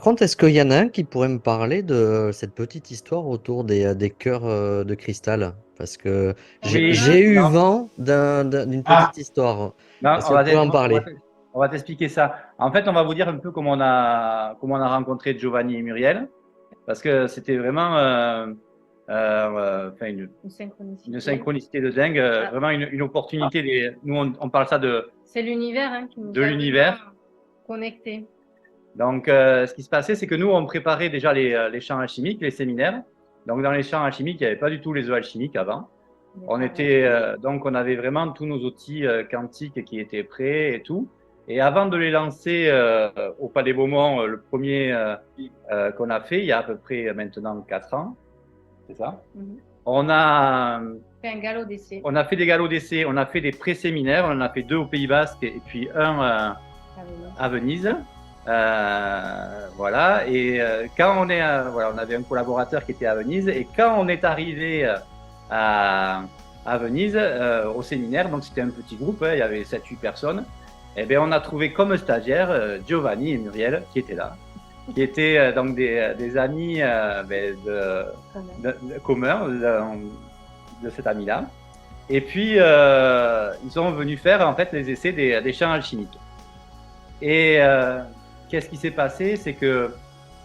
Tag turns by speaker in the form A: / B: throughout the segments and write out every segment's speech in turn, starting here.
A: contre, est-ce qu'il y en a un qui pourrait me parler de cette petite histoire autour des cœurs de cristal? Parce que
B: Oui,
A: j'ai eu
B: non.
A: vent d'une
B: Ah,
A: petite histoire.
B: non,
A: Est-ce que vous pouvez en parler?
B: on va t'expliquer ça. En fait, on va vous dire un peu comment on a rencontré Giovanni et Muriel, parce que c'était vraiment enfin, une synchronicité de dingue,
C: Ah,
B: vraiment une opportunité. Nous, on parle ça
C: c'est l'univers qui nous
B: de
C: a
B: l'univers.
C: vraiment connectés.
B: Donc, ce qui se passait, c'est que nous, on préparait déjà les champs alchimiques, les séminaires. Donc, dans les champs alchimiques, il n'y avait pas du tout les œufs alchimiques avant. Donc, on avait vraiment tous nos outils quantiques qui étaient prêts et tout. Et avant de les lancer au Palais Beaumont, le premier qu'on a fait, il y a à peu près maintenant 4 ans, c'est ça. On a
C: Fait un galop d'essai
B: on a fait des galops d'essai, on a fait des pré-séminaires, on en a fait 2 au Pays Basque et puis un à Venise. Voilà. Et quand voilà, on avait un collaborateur qui était à Venise, et quand on est arrivé à Venise au séminaire, donc c'était un petit groupe, il y avait 7-8 personnes, et bien on a trouvé comme stagiaires Giovanni et Muriel qui étaient là, qui étaient donc des amis communs de cet ami-là. Et puis ils sont venus faire en fait les essais des champs alchimiques. Et qu'est-ce qui s'est passé? C'est que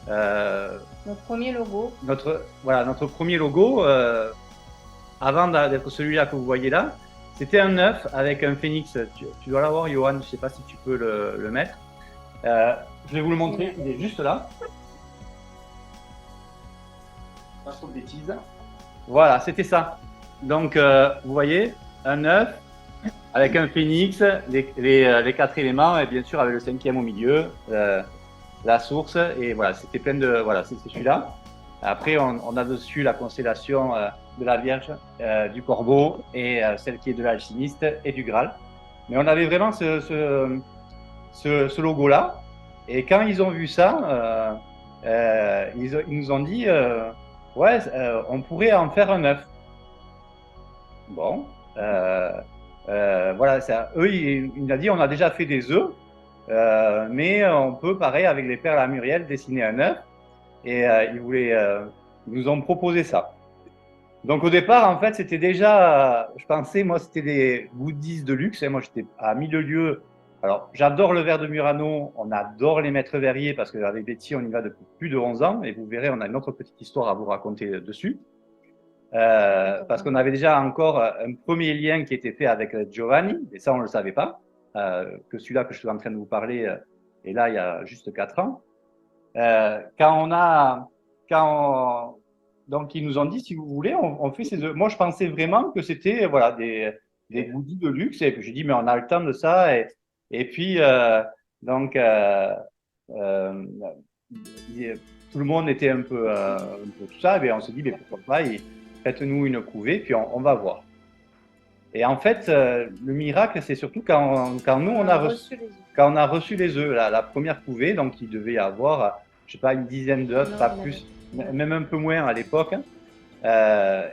C: notre premier logo,
B: notre premier logo, avant d'être celui-là que vous voyez là, c'était un œuf avec un phénix. Tu dois l'avoir, Johan, je ne sais pas si tu peux le mettre. Je vais vous le montrer, il est juste là. Pas trop de bêtises. Voilà, c'était ça. Donc, vous voyez, un œuf avec un phénix, les 4 éléments, et bien sûr avec le 5e au milieu, la source, et voilà, c'était plein de. Voilà, c'est celui-là. Après, on a dessus la constellation de la Vierge, du Corbeau, et celle qui est de l'alchimiste et du Graal. Mais on avait vraiment ce logo-là. Et quand ils ont vu ça, ils nous ont dit ouais, on pourrait en faire un œuf. Bon. Voilà, eux, il nous a dit on a déjà fait des œufs, mais on peut, pareil, avec les perles à Muriel, dessiner un œuf. Et ils nous ont proposé ça. Donc au départ, en fait, c'était déjà, je pensais, moi, c'était des goodies de luxe. Moi, j'étais à mille lieues. Alors, j'adore le verre de Murano, on adore les maîtres verriers parce qu'avec Betty, on y va depuis plus de 11 ans. Et vous verrez, on a une autre petite histoire à vous raconter dessus. Parce qu'on avait déjà encore un premier lien qui était fait avec Giovanni, et ça, on ne le savait pas, que celui-là que je suis en train de vous parler est là il y a juste 4 ans. Donc, ils nous ont dit, si vous voulez, on fait ces œufs. Moi, je pensais vraiment que c'était voilà, des goodies de luxe, et puis j'ai dit, mais on a le temps de ça. Et puis, donc, euh, tout le monde était un peu tout ça, et bien on s'est dit, mais pourquoi pas, faites-nous une couvée, puis on va voir. Et en fait, le miracle, c'est surtout quand nous, quand on a reçu les œufs, la première couvée, donc il devait y avoir, je sais pas, une dizaine d'œufs, pas plus, même un peu moins à l'époque. Quand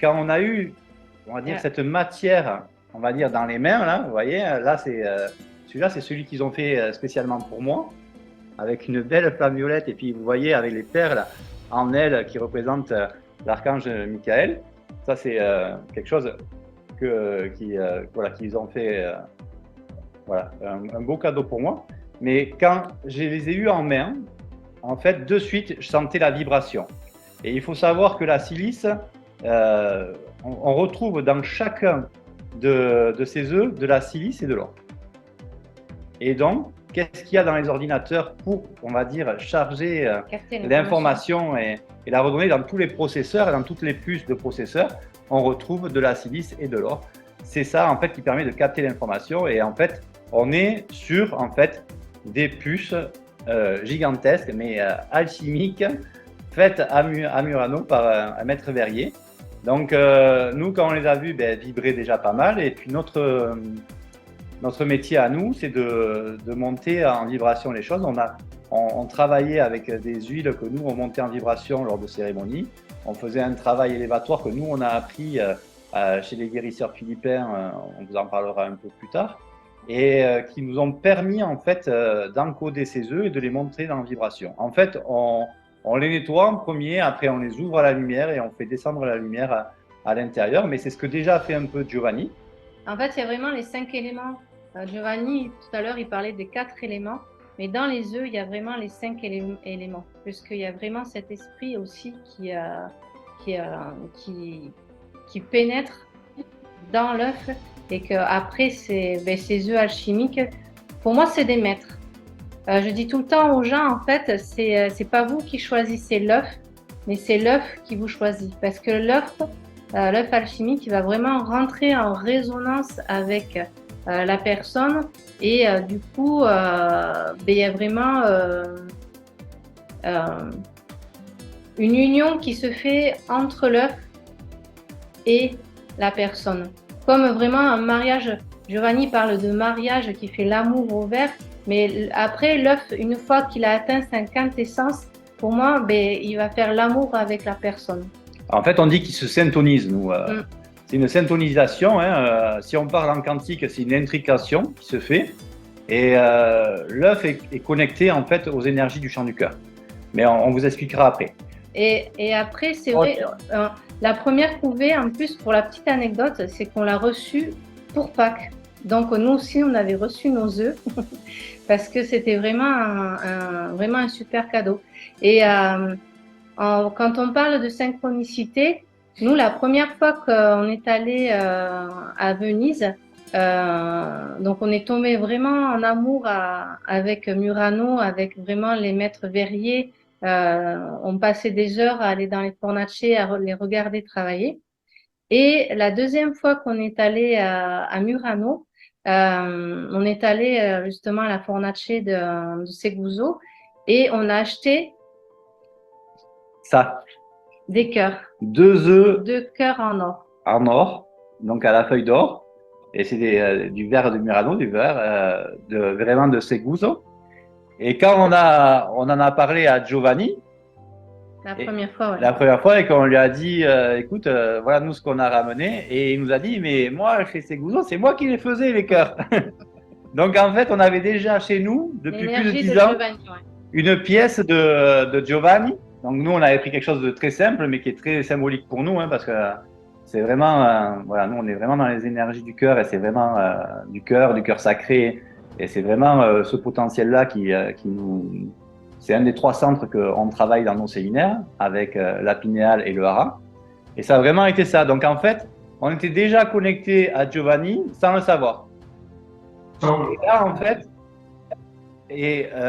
B: on a eu, on va dire, cette matière, on va dire, dans les mains, là, vous voyez, là, celui-là, c'est celui qu'ils ont fait spécialement pour moi, avec une belle flamme violette, et puis vous voyez, avec les perles en ailes qui représentent l'archange Michael. Ça, c'est quelque chose qu'ils ont fait, voilà, un beau cadeau pour moi. Mais quand je les ai eus en main, en fait, de suite, je sentais la vibration. Et il faut savoir que la silice, on retrouve dans chacun de ces œufs de la silice et de l'or. Et donc, qu'est-ce qu'il y a dans les ordinateurs pour, on va dire, charger l'information et la redonner dans tous les processeurs et dans toutes les puces de processeurs? On retrouve de la silice et de l'or. C'est ça, en fait, qui permet de capter l'information. Et en fait, on est sur, en fait, des puces gigantesques, mais alchimiques, faites à Murano par un maître verrier. Donc, nous, quand on les a vus, vibrer déjà pas mal. Et puis, notre métier à nous, c'est de monter en vibration les choses. On travaillait avec des huiles que nous, on montait en vibration lors de cérémonies. On faisait un travail élévatoire que nous, on a appris chez les guérisseurs philippins. On vous en parlera un peu plus tard. et qui nous ont permis en fait d'encoder ces œufs et de les monter dans la vibration. En fait, on les nettoie en premier, après on les ouvre à la lumière et on fait descendre la lumière à l'intérieur, mais c'est ce que déjà fait un peu Giovanni.
C: En fait, il y a vraiment les 5 éléments. Giovanni, tout à l'heure, il parlait des 4 éléments, mais dans les œufs, il y a vraiment les 5 éléments, puisqu'il y a vraiment cet esprit aussi qui pénètre dans l'œuf et qu'après, ces œufs alchimiques, pour moi, c'est des maîtres. Je dis tout le temps aux gens, en fait, c'est pas vous qui choisissez l'œuf, mais c'est l'œuf qui vous choisit. Parce que l'œuf alchimique, il va vraiment rentrer en résonance avec la personne et du coup, il y a vraiment une union qui se fait entre l'œuf et la personne. Comme vraiment un mariage, Giovanni parle de mariage qui fait l'amour au verre, mais après l'œuf, une fois qu'il a atteint sa quintessence, pour moi, il va faire l'amour avec la personne.
B: En fait, on dit qu'il se syntonise, nous. C'est une syntonisation. Hein, si on parle en quantique, c'est une intrication qui se fait. Et l'œuf est connecté en fait aux énergies du champ du cœur. Mais on vous expliquera après.
C: Et après, c'est vrai, la première couvée, en plus, pour la petite anecdote, c'est qu'on l'a reçue pour Pâques. Donc, nous aussi, on avait reçu nos œufs parce que c'était vraiment vraiment un super cadeau. Et quand on parle de synchronicité, nous, la première fois qu'on est allé à Venise, donc on est tombé vraiment en amour avec Murano, avec vraiment les maîtres verriers. On passait des heures à aller dans les fornaciers, à les regarder travailler. Et la deuxième fois qu'on est allé à Murano, on est allé justement à la fornacier de Seguso et on a acheté
B: ça.
C: Des cœurs.
B: 2 œufs.
C: 2 cœurs en or.
B: En or, donc à la feuille d'or. Et c'est du verre de Murano, du verre vraiment de Seguso. Et quand on en a parlé à Giovanni,
C: la première fois, ouais.
B: La première fois, et qu'on lui a dit, écoute, voilà nous ce qu'on a ramené, et il nous a dit, mais moi chez Seguso, c'est moi qui les faisais les cœurs. Donc en fait, on avait déjà chez nous depuis plus de 10 ans
C: Giovanni, ouais.
B: Une pièce de Giovanni. Donc nous, on avait pris quelque chose de très simple, mais qui est très symbolique pour nous, hein, parce que c'est vraiment, voilà, nous on est vraiment dans les énergies du cœur, et c'est vraiment du cœur sacré, et c'est vraiment ce potentiel-là qui nous. C'est un des 3 centres qu'on travaille dans nos séminaires, avec la pinéale et le hara. Et ça a vraiment été ça. Donc en fait, on était déjà connecté à Giovanni sans le savoir. Et là, en fait,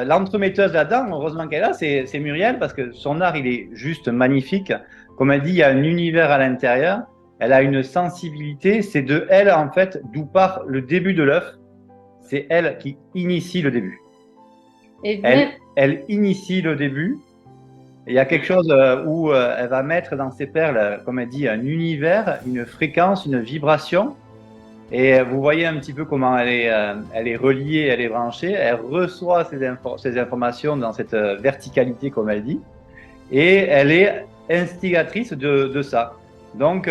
B: l'entremetteuse là-dedans, heureusement qu'elle est là, c'est Muriel, parce que son art, il est juste magnifique. Comme elle dit, il y a un univers à l'intérieur. Elle a une sensibilité. C'est de elle, en fait, d'où part le début de l'œuf. C'est elle qui initie le début.
C: Et
B: elle initie le début. Il y a quelque chose où elle va mettre dans ses perles, comme elle dit, un univers, une fréquence, une vibration. Et vous voyez un petit peu comment elle est reliée, elle est branchée. Elle reçoit ces informations dans cette verticalité, comme elle dit. Et elle est instigatrice de ça. Donc,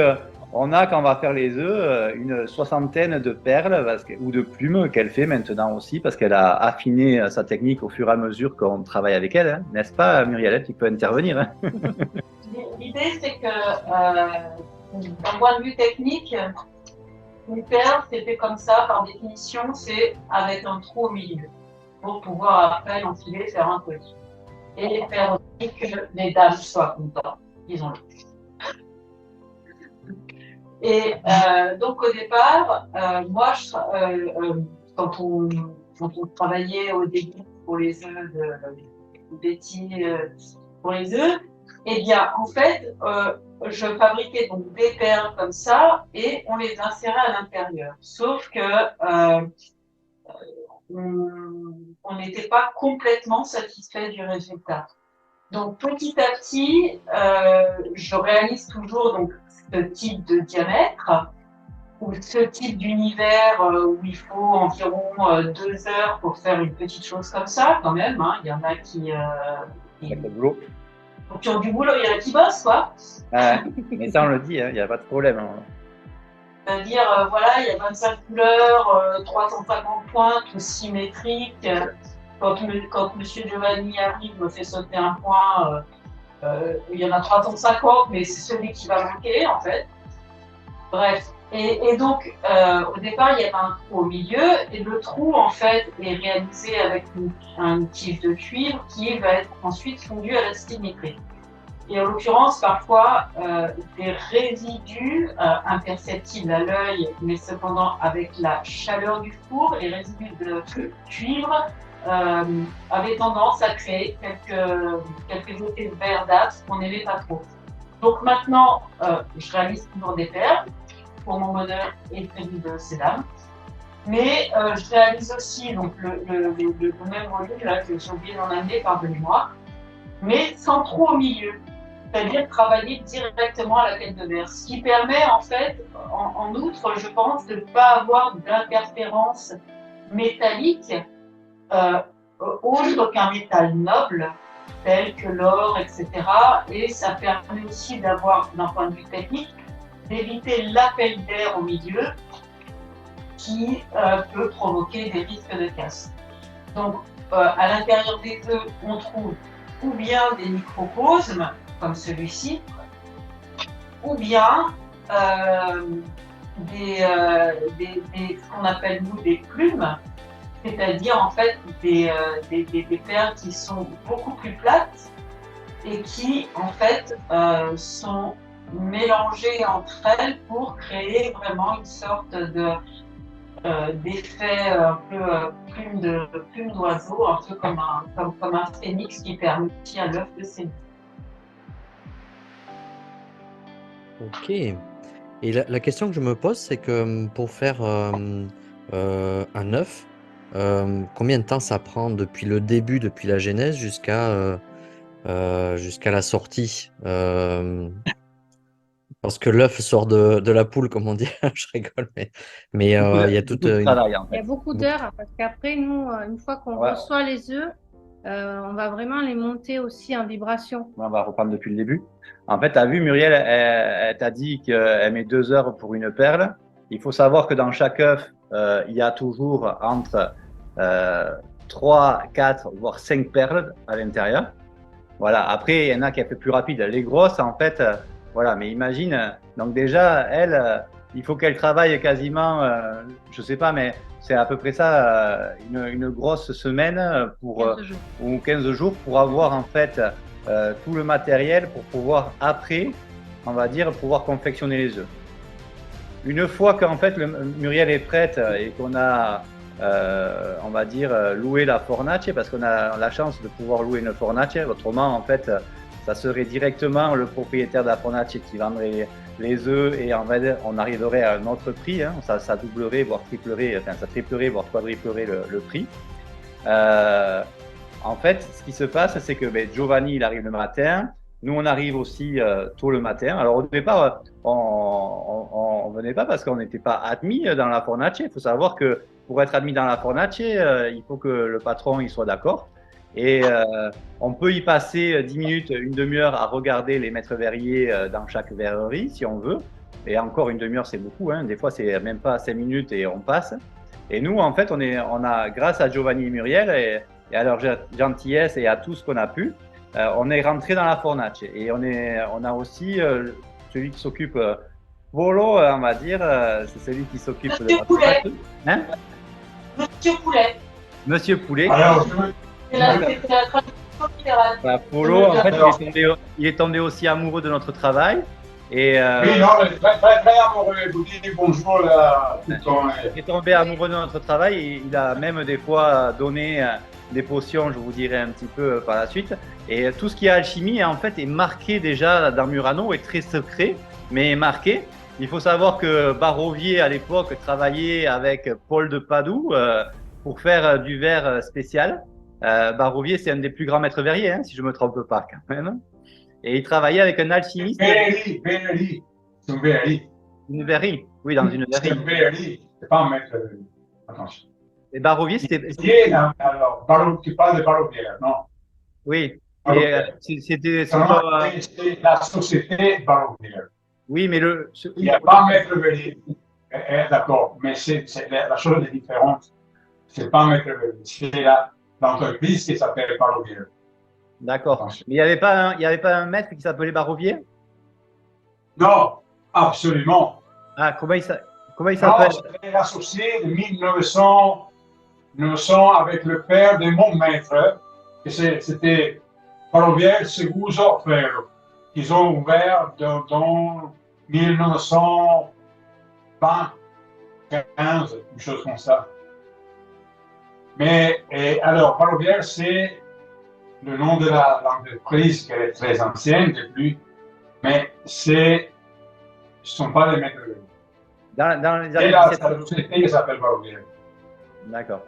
B: on a, quand on va faire les œufs, une 60aine de perles ou de plumes qu'elle fait maintenant aussi, parce qu'elle a affiné sa technique au fur et à mesure qu'on travaille avec elle. Hein. N'est-ce pas, Muriel, qui peut intervenir, hein?
D: L'idée, c'est que, d'un point de vue technique, une perle, c'est fait comme ça, par définition, c'est avec un trou au milieu, pour pouvoir après l'enfiler, faire un collier. Et faire aussi que les dames soient contentes, disons-le. Et donc au départ, moi, quand on travaillait au début pour les œufs de Betty, pour les œufs, eh bien en fait, je fabriquais donc des perles comme ça et on les insérait à l'intérieur. Sauf que on n'était pas complètement satisfait du résultat. Donc petit à petit, je réalise toujours donc ce type de diamètre ou ce type d'univers où il faut environ 2 heures pour faire une petite chose comme ça quand même. Hein. Il y en a qui ont du boulot, il y en a qui bossent quoi.
B: Mais ça on le dit, il n'y a pas de problème. Hein.
D: C'est-à-dire, voilà, il y a 25 couleurs, 350 points, tout symétrique. Quand Monsieur Giovanni arrive, me fait sauter un point, il y en a 350, mais c'est celui qui va manquer, en fait. Bref. Et donc, au départ, il y avait un trou au milieu, et le trou, en fait, est réalisé avec un tige de cuivre qui va être ensuite fondu à la symétrie. Et en l'occurrence, parfois, des résidus imperceptibles à l'œil, mais cependant avec la chaleur du four, les résidus de cuivre avaient tendance à créer quelques effets verdâtres qu'on n'aimait pas trop. Donc maintenant, je réalise toujours des perles pour mon bonheur et celui de ces dames. Mais je réalise aussi donc, le même volume là, que j'ai oublié d'en amener, pardonnez-moi, mais sans trop au milieu. C'est-à-dire travailler directement à la quête de verre. Ce qui permet en fait, en outre, je pense, de ne pas avoir d'interférence métallique autre qu'un métal noble, tel que l'or, etc. Et ça permet aussi d'avoir, d'un point de vue technique, d'éviter l'appel d'air au milieu qui peut provoquer des risques de casse. Donc, à l'intérieur des œufs, on trouve ou bien des microcosmes, comme celui-ci, ou bien ce qu'on appelle nous des plumes, c'est-à-dire en fait des perles qui sont beaucoup plus plates et qui en fait sont mélangées entre elles pour créer vraiment une sorte d'effet un peu plume d'oiseau, un peu comme un phénix qui permet aussi à l'œuf de s'élever.
A: Ok. Et la question que je me pose, c'est que pour faire un œuf, combien de temps ça prend depuis le début, depuis la genèse jusqu'à la sortie? Parce que l'œuf sort de la poule, comme on dit. Je rigole, mais il y a toute
B: Beaucoup de travail, en
C: Il y a
B: fait.
C: beaucoup d'heures parce qu'après, nous, une fois qu'on
B: Ouais.
C: reçoit les œufs, on va vraiment les monter aussi en vibration.
B: On va reprendre depuis le début. En fait, tu as vu, Muriel, elle t'a dit qu'elle met 2 heures pour une perle. Il faut savoir que dans chaque œuf, il y a toujours entre 3, 4, voire 5 perles à l'intérieur. Voilà. Après, il y en a qui est un peu plus rapide. Les grosses, en fait, voilà. Mais imagine, donc déjà, elle, il faut qu'elle travaille quasiment, je sais pas, mais c'est à peu près ça, une grosse semaine pour
C: 15 jours.
B: ou 15 jours pour avoir en fait tout le matériel pour pouvoir après, on va dire, pouvoir confectionner les œufs. Une fois qu'en fait Muriel est prête et qu'on a, on va dire, loué la fornace, parce qu'on a la chance de pouvoir louer une fornace, autrement en fait, ça serait directement le propriétaire de la fornace qui vendrait les œufs et en fait, on arriverait à un autre prix, hein. Ça doublerait, voire triplerait, enfin ça triplerait, voire quadruplerait le prix. En fait, ce qui se passe, c'est que Giovanni, il arrive le matin. Nous, on arrive aussi tôt le matin. Alors, au départ, on venait pas parce qu'on n'était pas admis dans la fornace. Il faut savoir que pour être admis dans la fornace, il faut que le patron il soit d'accord. Et on peut y passer 10 minutes, une demi-heure à regarder les maîtres verriers dans chaque verrerie, si on veut. Et encore, une demi-heure, c'est beaucoup, hein. Des fois, c'est même pas 5 minutes et on passe. Et nous, en fait, on a, grâce à Giovanni et Muriel et à leur gentillesse et à tout ce qu'on a pu, on est rentré dans la fornace. Et on a aussi celui qui s'occupe, Volo, on va dire, c'est celui qui s'occupe de
D: Monsieur
B: la
D: Poulet.
B: fornace. Hein?
D: Monsieur Poulet.
B: Monsieur Poulet.
E: Alors,
D: C'est la traduction littérale.
B: Voilà, Polo, en fait, il est tombé aussi amoureux de notre travail. Et
E: oui, non, mais très amoureux. Vous dites bonjour là.
B: il est tombé amoureux de notre travail et il a même des fois donné des potions, je vous dirai un petit peu par la suite. Et tout ce qui est alchimie, en fait, est marqué déjà dans Murano, est très secret, mais est marqué. Il faut savoir que Barovier, à l'époque, travaillait avec Paul de Padoue pour faire du verre spécial. Barovier, c'est un des plus grands maîtres verriers, hein, si je ne me trompe pas quand même. Et il travaillait avec un alchimiste.
E: Verrerie. C'est une verrerie.
B: Une verrerie, oui, dans une
E: C'est
B: verrerie.
E: une verrerie. C'est pas un maître. Attention.
B: Et Barovier, c'était.
E: Alors, tu parles de Barovière, non?
B: Oui.
E: Barovière.
B: C'était.
E: C'est la société Barovière.
B: Oui, mais
E: Il n'y a pas un maître verrier. D'accord, mais la chose est différente. C'est pas Maître Verrier, c'est l'entreprise qui s'appelle Barovier.
B: D'accord. Mais il n'y avait pas un maître qui s'appelait Barovier?
E: Non, absolument.
B: Ah, comment il
E: Non,
B: s'appelle?
E: c'était associé de 1900 avec le père de mon maître. C'était Barovier Seguso Ferro, qu'ils ont ouvert dans 1915, une chose comme ça. Mais alors, Barovier, c'est le nom de l'entreprise qui est très ancienne depuis, mais ce ne sont pas les maîtres Verrier.
B: Dans les
E: Et
B: années
E: la
B: 1700.
E: société qui s'appelle Barovier.
B: D'accord.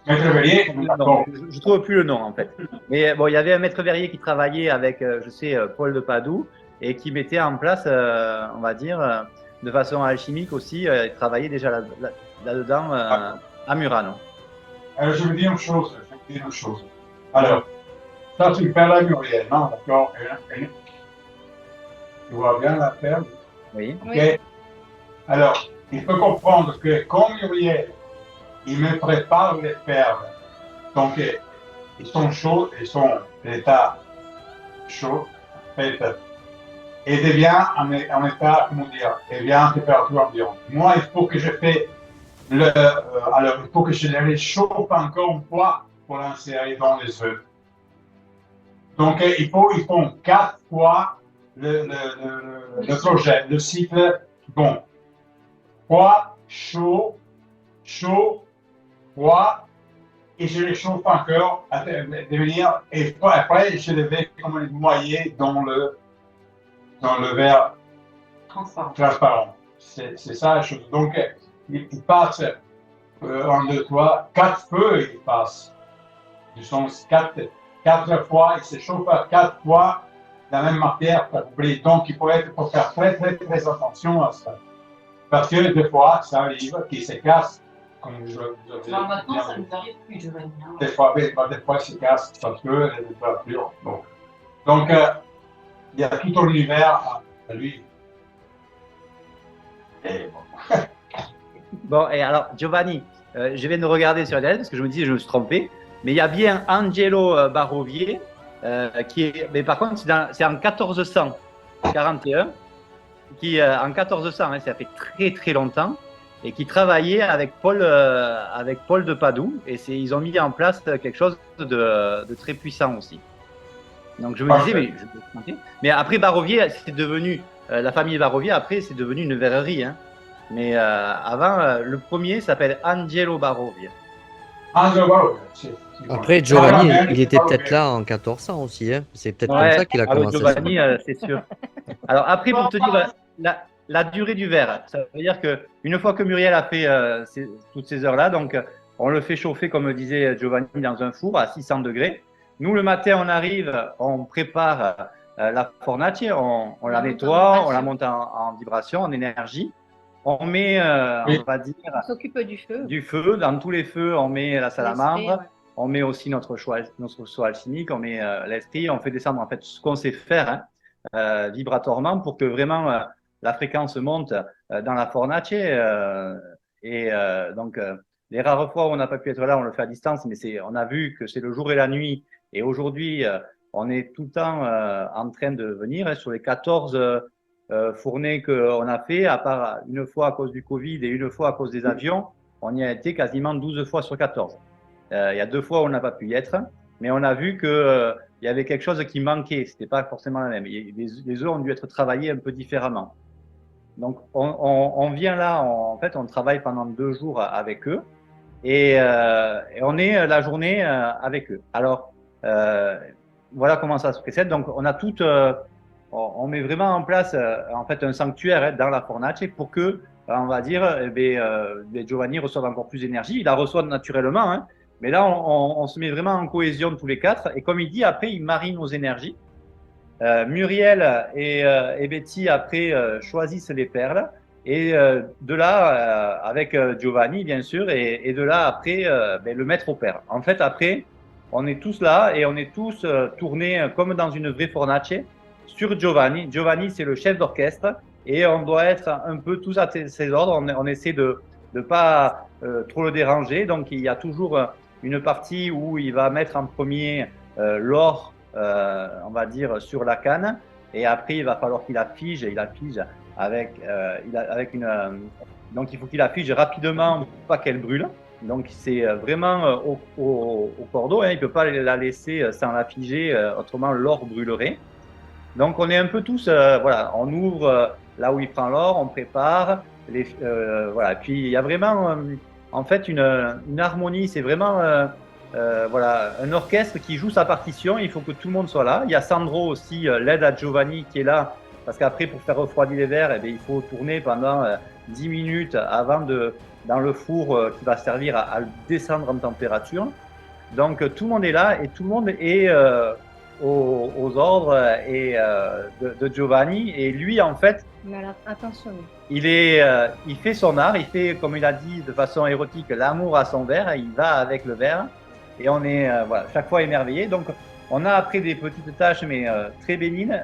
E: Maître Verrier,
B: Non,
E: d'accord.
B: je ne trouve plus le nom en fait. Mais bon, il y avait un maître verrier qui travaillait avec, je sais, Paul de Padoue et qui mettait en place, on va dire, de façon alchimique aussi, il travaillait déjà là-dedans à Murano.
E: Alors, je veux dire une chose. Alors, ça, tu perds la Muriel, non? D'accord. Tu vois bien la perle?
B: Oui.
E: Ok.
C: Oui.
E: Alors, il faut comprendre que comme Muriel, il me prépare les perles. Donc, ils sont chauds, ils sont l'état chaud, en fait, et devient en état, comment dire, devient en température ambiante. Moi, il faut que je fais alors, il faut que je les réchauffe encore une fois pour l'insérer dans les œufs. Donc, ils font 4 fois le projet, le cycle. Bon, froid, chaud, chaud, froid, et je les chauffe encore à devenir, et après, je les vais comme noyer dans le verre transparent. C'est ça la chose. Donc, il passe 1, 2, 3, 4 feux, il passe. Du sens 4 fois, il se chauffe à 4 fois la même matière pour briller. Donc, il faut faire très, très, très attention à ça. Parce que des fois, ça arrive qu'il se casse. Comme vous avez
D: Alors maintenant, ça ne nous arrive plus, Giovanni. Hein.
E: Des fois, il se casse parce que la température. Donc, il y a tout un univers à lui. Et bon.
B: Bon, et alors, Giovanni, je viens de regarder sur Internet parce que je me disais, je me suis trompé, mais il y a bien Angelo Barovier qui est, mais par contre, c'est en 1441, qui en 1400, hein, ça fait très très longtemps, et qui travaillait avec Paul de Padoue, et ils ont mis en place quelque chose de très puissant aussi. Donc je me disais, mais après Barovier, c'est devenu, la famille Barovier, après, c'est devenu une verrerie, hein. Mais avant, le premier s'appelle Angelo Barovier.
E: Angelo Barovier,
A: Après, Giovanni, il était peut-être là en 1400 aussi. Hein. C'est peut-être comme ça qu'il a commencé.
B: Giovanni, c'est sûr. Alors après, pour te dire la durée du verre, ça veut dire qu'une fois que Muriel a fait toutes ces heures-là, donc on le fait chauffer, comme disait Giovanni, dans un four à 600 degrés. Nous, le matin, on arrive, on prépare la fornace, on la nettoie, on la monte en vibration, en énergie. On met, on va dire,
C: on s'occupe du feu.
B: Du feu, dans tous les feux, on met la salamandre,
C: ouais.
B: on met aussi notre soie alchimique, on met l'esprit, on fait descendre en fait ce qu'on sait faire vibratoirement pour que vraiment la fréquence monte dans la fornace. Donc, les rares fois où on n'a pas pu être là, on le fait à distance, mais on a vu que c'est le jour et la nuit. Et aujourd'hui, on est tout le temps en train de venir sur les 14 fournées qu'on a fait, à part une fois à cause du Covid et une fois à cause des avions, on y a été quasiment 12 fois sur 14. Il y a 2 fois où on n'a pas pu y être, mais on a vu qu'il y avait quelque chose qui manquait, c'était pas forcément la même. Les œufs ont dû être travaillés un peu différemment. Donc on vient là, en fait on travaille pendant 2 jours avec eux et on est la journée avec eux. Alors voilà comment ça se précède. Donc on a tout... on met vraiment en place en fait un sanctuaire dans la fornace pour que, on va dire, Giovanni reçoive encore plus d'énergie. Il la reçoit naturellement, hein, mais là on se met vraiment en cohésion tous les 4. Et comme il dit, après il marie nos énergies. Muriel et Betty après choisissent les perles et de là avec Giovanni bien sûr et de là après le mettre au père. En fait après on est tous là et on est tous tournés comme dans une vraie fornace sur Giovanni. Giovanni, c'est le chef d'orchestre et on doit être un peu tous à ses ordres. On essaie de ne pas trop le déranger. Donc il y a toujours une partie où il va mettre en premier l'or, on va dire, sur la canne, et après il va falloir qu'il la fige, et il la fige avec, avec une. Donc il faut qu'il la fige rapidement pour pas qu'elle brûle. Donc c'est vraiment au cordeau, hein, il ne peut pas la laisser sans la figer, autrement l'or brûlerait. Donc on est un peu tous, voilà, on ouvre là où il prend l'or, on prépare, voilà. Puis il y a vraiment, en fait, une harmonie. C'est vraiment, voilà, un orchestre qui joue sa partition. Il faut que tout le monde soit là. Il y a Sandro aussi, l'aide à Giovanni, qui est là, parce qu'après pour faire refroidir les verres, eh bien, il faut tourner pendant 10 minutes avant dans le four qui va servir à le descendre en température. Donc tout le monde est là et tout le monde est aux ordres de Giovanni. Et lui, en fait,
C: Mais alors, attention.
B: il fait son art, il fait, comme il a dit de façon érotique, l'amour à son verre, il va avec le verre, et on est voilà, chaque fois émerveillé. Donc on a après des petites tâches, mais très bénignes.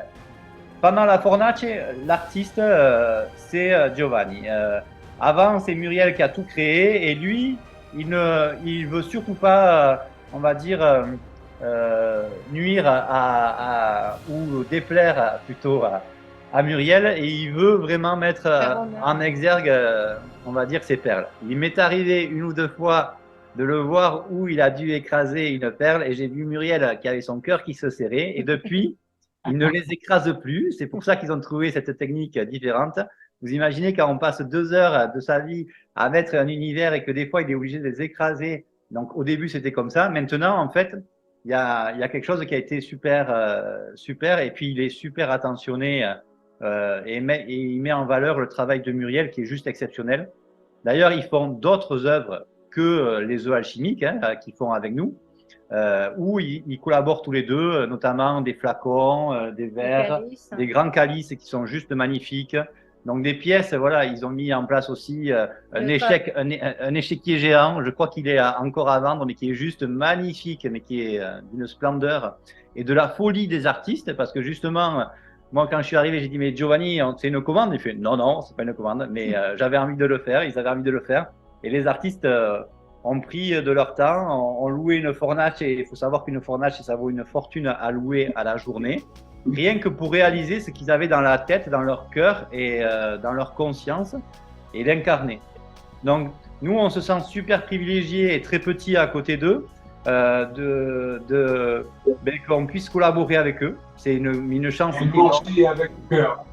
B: Pendant la fornace, l'artiste, c'est Giovanni. Avant, c'est Muriel qui a tout créé, et lui, il veut surtout pas, on va dire, nuire ou déplaire plutôt à Muriel, et il veut vraiment mettre en exergue, on va dire, ses perles. Il m'est arrivé une ou deux fois de le voir où il a dû écraser une perle, et j'ai vu Muriel qui avait son cœur qui se serrait, et depuis, il ne les écrase plus. C'est pour ça qu'ils ont trouvé cette technique différente. Vous imaginez quand on passe 2 heures de sa vie à mettre un univers et que des fois il est obligé de les écraser. Donc au début c'était comme ça. Maintenant en fait il y a quelque chose qui a été super super, et puis il est super attentionné et il met en valeur le travail de Muriel qui est juste exceptionnel. D'ailleurs ils font d'autres œuvres que les œufs alchimiques qu'ils font avec nous. Où ils collaborent tous les deux, notamment des flacons, des verres, des grands calices qui sont juste magnifiques. Donc des pièces, voilà, ils ont mis en place aussi un échiquier géant. Je crois qu'il est encore à vendre, mais qui est juste magnifique, mais qui est d'une splendeur et de la folie des artistes, parce que justement, moi quand je suis arrivé, j'ai dit mais Giovanni, c'est une commande. Il fait non, c'est pas une commande, mais j'avais envie de le faire. Ils avaient envie de le faire, et les artistes ont pris de leur temps, ont loué une fornace, et il faut savoir qu'une fornace, ça vaut une fortune à louer à la journée, rien que pour réaliser ce qu'ils avaient dans la tête, dans leur cœur et dans leur conscience, et l'incarner. Donc nous, on se sent super privilégiés et très petits à côté d'eux, qu'on puisse collaborer avec eux. C'est une chance.
E: Aussi avec cœur.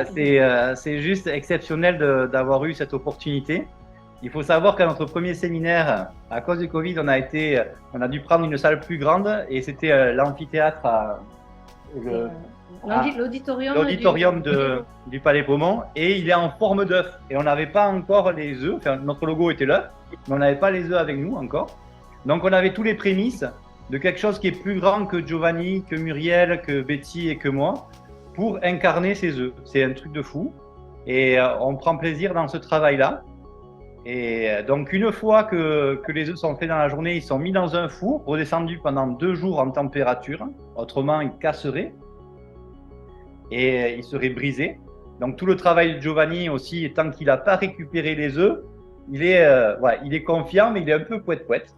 B: C'est juste exceptionnel d'avoir eu cette opportunité. Il faut savoir qu'à notre premier séminaire, à cause du Covid, on a dû prendre une salle plus grande, et c'était l'amphithéâtre, l'auditorium du Palais Beaumont, et il est en forme d'œuf. Et on n'avait pas encore les œufs, enfin notre logo était là, mais on n'avait pas les œufs avec nous encore. Donc on avait tous les prémices de quelque chose qui est plus grand que Giovanni, que Muriel, que Betty et que moi, pour incarner ces œufs. C'est un truc de fou, et on prend plaisir dans ce travail-là. Et donc une fois que les œufs sont faits dans la journée, ils sont mis dans un four, redescendus pendant 2 jours en température, autrement ils casseraient et ils seraient brisés. Donc tout le travail de Giovanni aussi, tant qu'il n'a pas récupéré les œufs, il est confiant, mais il est un peu poète-poète.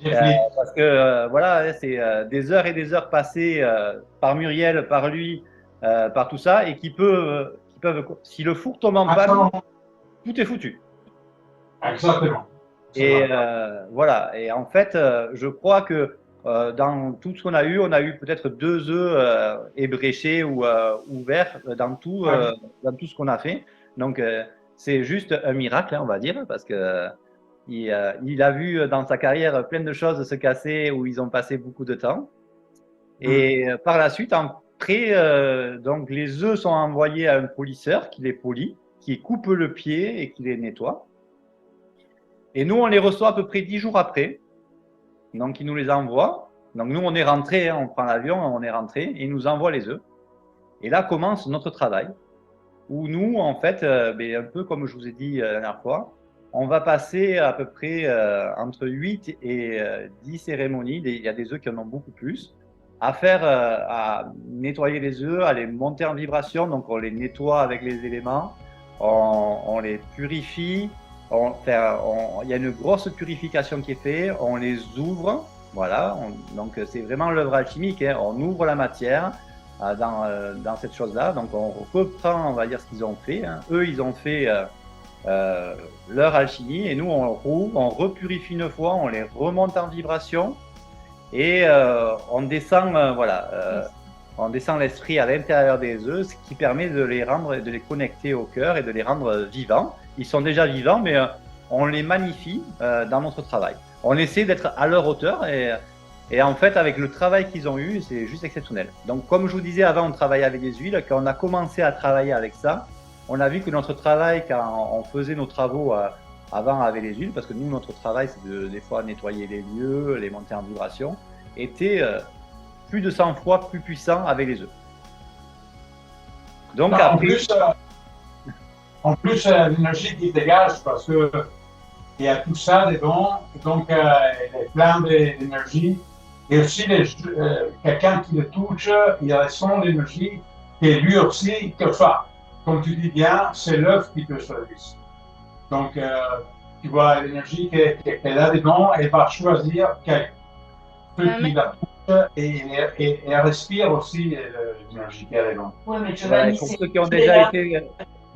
B: Parce que voilà, c'est des heures et des heures passées par Muriel, par lui, par tout ça, et qui peuvent, si le four tombe en panne, tout est foutu.
E: Exactement.
B: Et voilà. Et en fait, je crois que dans tout ce qu'on a eu, on a eu peut-être 2 œufs ébréchés ou ouverts dans tout ce qu'on a fait. Donc c'est juste un miracle, on va dire, parce que il a vu dans sa carrière plein de choses se casser où ils ont passé beaucoup de temps. Et par la suite, après, donc les œufs sont envoyés à un polisseur qui les polit, qui coupe le pied et qui les nettoie. Et nous, on les reçoit à peu près 10 jours après. Donc, ils nous les envoient. Donc, nous, on est rentrés, on prend l'avion, on est rentrés, et ils nous envoient les œufs. Et là commence notre travail, où nous, en fait, un peu comme je vous ai dit la dernière fois, on va passer à peu près entre 8 et 10 cérémonies. Il y a des œufs qui en ont beaucoup plus. à nettoyer les œufs, à les monter en vibration. Donc, on les nettoie avec les éléments, on les purifie. Il y a une grosse purification qui est faite. On les ouvre. Voilà. Donc, c'est vraiment l'œuvre alchimique. Hein. On ouvre la matière dans cette chose-là. Donc, on reprend, on va dire, ce qu'ils ont fait. Hein. Eux, ils ont fait leur alchimie et nous, on rouvre, on repurifie une fois, on les remonte en vibration. Et on descend, on descend l'esprit à l'intérieur des œufs, ce qui permet de les connecter au cœur et de les rendre vivants. Ils sont déjà vivants, mais on les magnifie dans notre travail. On essaie d'être à leur hauteur et en fait, avec le travail qu'ils ont eu, c'est juste exceptionnel. Donc, comme je vous disais avant, on travaillait avec des huiles. Quand on a commencé à travailler avec ça, on a vu que notre travail, quand on faisait nos travaux avant avec les huiles, parce que nous, notre travail, c'est des fois nettoyer les lieux, les monter en vibration, était plus de 100 fois plus puissant avec les œufs. Donc,
E: en plus l'énergie qui dégage, parce que il y a tout ça dedans, donc il est plein d'énergie. Et aussi, quelqu'un qui le touche, il ressent l'énergie, et lui aussi, quelquefois, comme tu dis bien, c'est l'œuf qui te choisit. Donc, tu vois l'énergie qu'elle a dedans, elle va choisir ceux qui la touchent et elle respire aussi l'énergie qu'elle a dedans.
D: Oui, mais Giovanni,
B: pour ceux qui ont déjà été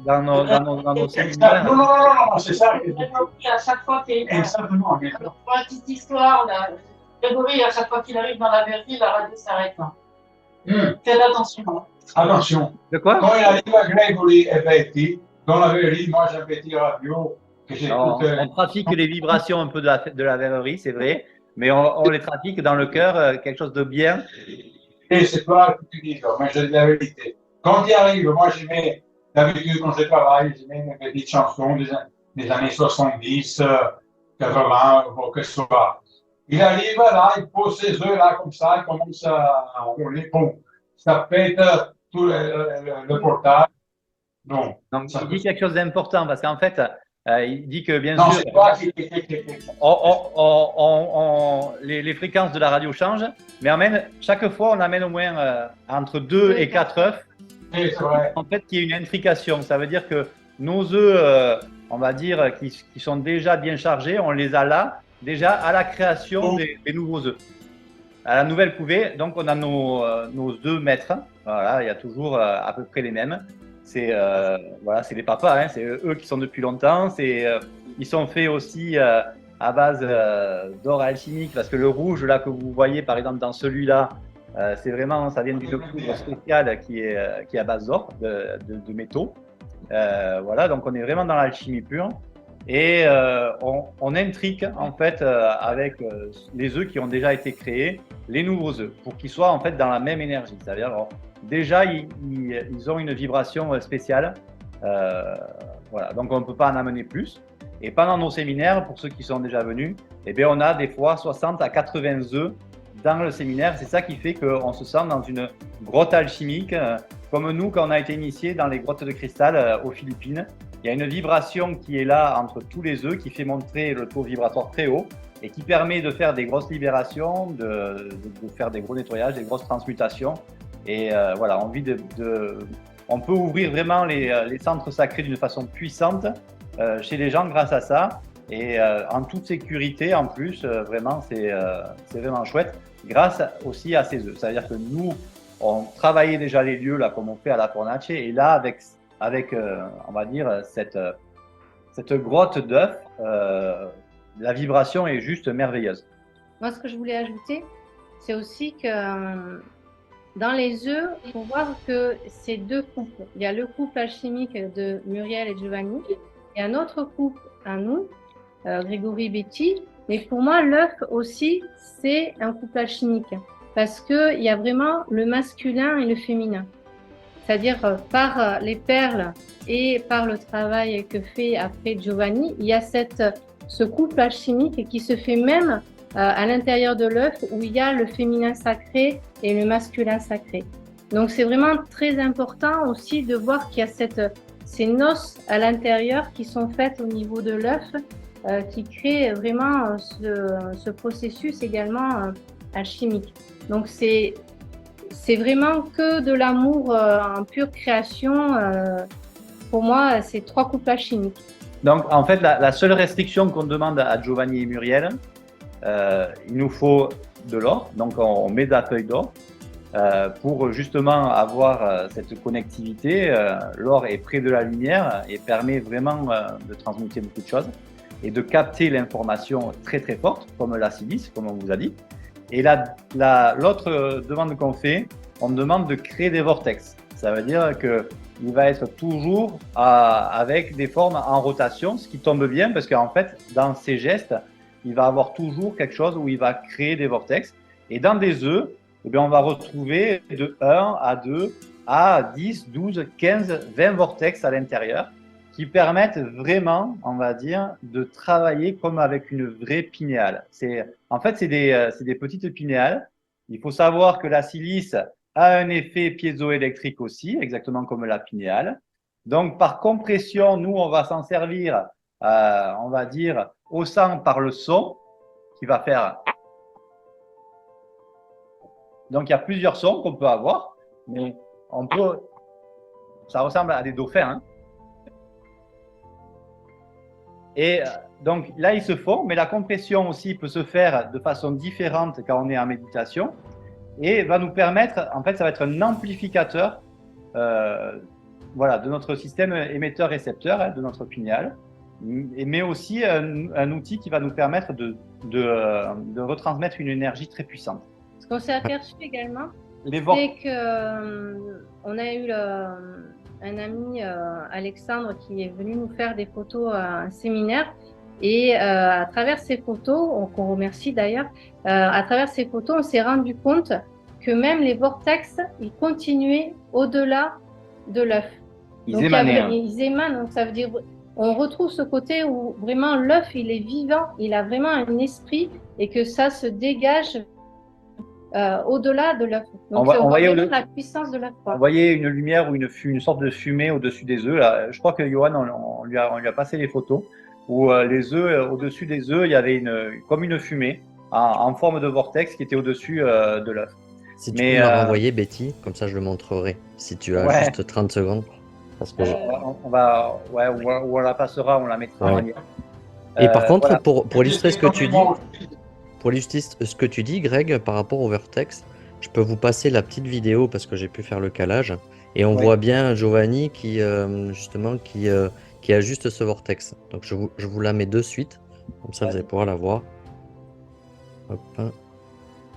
B: dans nos séminaires.
E: Non, c'est ça.
D: À chaque fois qu'il y a
E: Exactement.
D: une petite histoire, Grégory, à chaque fois qu'il arrive dans la verrerie, la radio s'arrête. Faites attention.
E: Attention.
B: De quoi?
E: Quand il arrive à Grégory et Betty, dans la verrerie, moi j'ai un petit radio que j'écoute.
B: On pratique les vibrations un peu de la verrerie, c'est vrai, mais on les pratique dans le cœur, quelque chose de bien.
E: Et c'est pas ce que tu dis, mais je dis la vérité. Quand il arrive, moi je mets, d'habitude quand je travaille, je mets une petite chanson des années 70, 80, ou que ce soit. Il arrive là, il pose ses œufs là comme ça, il commence à rouler, bon, ça pète tout le portail. Non.
B: Donc, il dit quelque chose d'important parce qu'en fait, il dit que bien
E: non,
B: sûr,
E: c'est pas
B: les fréquences de la radio changent, mais chaque fois, on amène au moins entre 2 et 4 œufs.
E: c'est vrai.
B: En fait, qu'il y ait une intrication. Ça veut dire que nos œufs, on va dire, qui sont déjà bien chargés, on les a là, déjà à la création des nouveaux œufs. À la nouvelle couvée, donc on a nos œufs maîtres. Voilà, il y a toujours à peu près les mêmes. C'est les papas, hein, c'est eux qui sont depuis longtemps. Ils sont faits aussi à base d'or alchimique, parce que le rouge là que vous voyez par exemple dans celui-là, c'est vraiment, ça vient d'une poudre spéciale qui est à base d'or, de métaux. Voilà, donc on est vraiment dans l'alchimie pure. Et on intrigue en fait avec les œufs qui ont déjà été créés, les nouveaux œufs, pour qu'ils soient en fait dans la même énergie. C'est-à-dire, alors, déjà ils ont une vibration spéciale. Voilà, donc on ne peut pas en amener plus. Et pendant nos séminaires, pour ceux qui sont déjà venus, eh bien, on a des fois 60 à 80 œufs dans le séminaire. C'est ça qui fait qu'on se sent dans une grotte alchimique, comme nous quand on a été initiés dans les grottes de cristal aux Philippines. Il y a une vibration qui est là entre tous les œufs qui fait monter le taux vibratoire très haut et qui permet de faire des grosses libérations, de faire des gros nettoyages, des grosses transmutations. Et voilà, on peut ouvrir vraiment les centres sacrés d'une façon puissante chez les gens grâce à ça. Et en toute sécurité en plus, vraiment, c'est vraiment chouette. Grâce aussi à ces œufs. C'est-à-dire que nous, on travaillait déjà les lieux là comme on fait à la Fornace. Et là, avec on va dire, cette grotte d'œufs, la vibration est juste merveilleuse.
C: Moi, ce que je voulais ajouter, c'est aussi que dans les œufs, il faut voir que c'est deux couples. Il y a le couple alchimique de Muriel et Giovanni, et un autre couple à nous, Grégory et Betty. Mais pour moi, l'œuf aussi, c'est un couple alchimique, parce qu'il y a vraiment le masculin et le féminin. C'est-à-dire par les perles et par le travail que fait après Giovanni, il y a ce couple alchimique qui se fait même à l'intérieur de l'œuf, où il y a le féminin sacré et le masculin sacré. Donc c'est vraiment très important aussi de voir qu'il y a ces noces à l'intérieur qui sont faites au niveau de l'œuf, qui créent vraiment ce processus également alchimique. Donc c'est vraiment que de l'amour en pure création. Pour moi, c'est 3 couples alchimiques.
B: Donc, en fait, la seule restriction qu'on demande à Giovanni et Muriel, il nous faut de l'or. Donc, on met de la feuille d'or pour justement avoir cette connectivité. L'or est près de la lumière et permet vraiment de transmuter beaucoup de choses et de capter l'information très très forte, comme la silice, comme on vous a dit. Et l'autre demande qu'on fait, on demande de créer des vortex. Ça veut dire que il va être toujours avec des formes en rotation, ce qui tombe bien parce qu'en fait, dans ses gestes, il va avoir toujours quelque chose où il va créer des vortex. Et dans des œufs, eh bien, on va retrouver de 1 à 2 à 10, 12, 15, 20 vortex à l'intérieur qui permettent vraiment, on va dire, de travailler comme avec une vraie pinéale. En fait, c'est des petites pinéales. Il faut savoir que la silice a un effet piézoélectrique aussi, exactement comme la pinéale. Donc, par compression, nous, on va s'en servir, on va dire, au sang par le son, qui va faire. Donc, il y a plusieurs sons qu'on peut avoir, mais ça ressemble à des dauphins. Hein. Et donc, là, ils se font, mais la compression aussi peut se faire de façon différente quand on est en méditation. Et va nous permettre, en fait, ça va être un amplificateur voilà, de notre système émetteur-récepteur, hein, de notre pinéale, mais aussi un outil qui va nous permettre de retransmettre une énergie très puissante.
C: Ce qu'on s'est aperçu également,
B: c'est
C: qu'on a eu un ami, Alexandre, qui est venu nous faire des photos à un séminaire. Et à travers ces photos, qu'on remercie d'ailleurs, à travers ces photos, on s'est rendu compte que même les vortex, ils continuaient au-delà de l'œuf.
B: Ils émanaient.
C: Ils émanent, donc ça veut dire, on retrouve ce côté où vraiment l'œuf, il est vivant, il a vraiment un esprit et que ça se dégage au-delà de l'œuf. Donc on voyait la puissance de l'œuf.
B: On voyait une lumière ou une sorte de fumée au-dessus des œufs. Là. Je crois que Johan, on lui a passé les photos. Où les œufs, au-dessus des œufs, il y avait comme une fumée en forme de vortex qui était au-dessus de l'œuf.
A: Si tu peux me renvoyer, Betty, comme ça je le montrerai, si tu as juste 30 secondes. Parce que
B: on la passera, on la mettra en lien.
A: Et par contre, voilà. pour illustrer ce que tu dis, Greg, par rapport au vortex, je peux vous passer la petite vidéo parce que j'ai pu faire le calage. Et on voit bien Giovanni qui ajuste ce vortex. Donc je vous la mets de suite, comme ça vous allez pouvoir la voir. Hop.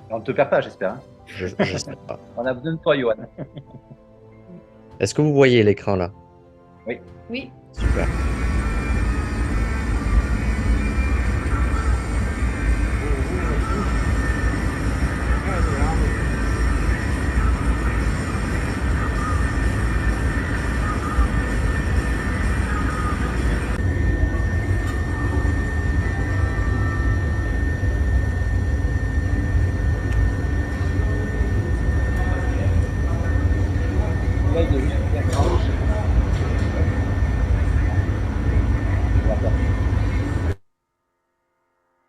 B: On ne te perd pas, j'espère. Hein.
A: J'espère pas.
B: On a besoin de toi, Johan.
A: Est-ce que vous voyez l'écran là?
B: Oui.
C: Oui.
A: Super.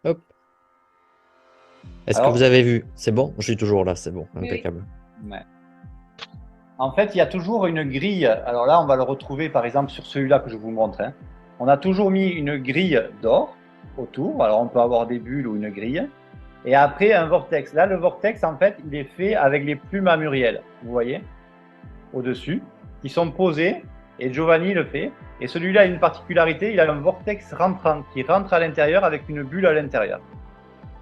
A: Hop. Est-ce que vous avez vu? C'est bon? Je suis toujours là, c'est bon, impeccable.
B: Oui. Ouais. En fait, il y a toujours une grille. Alors là, on va le retrouver par exemple sur celui-là que je vous montre. Hein. On a toujours mis une grille d'or autour. Alors on peut avoir des bulles ou une grille. Et après, un vortex. Là, le vortex, en fait, il est fait avec les plumes à Muriel. Vous voyez? Au-dessus. Qui sont posées. Et Giovanni le fait. Et celui-là a une particularité, il a un vortex rentrant qui rentre à l'intérieur avec une bulle à l'intérieur.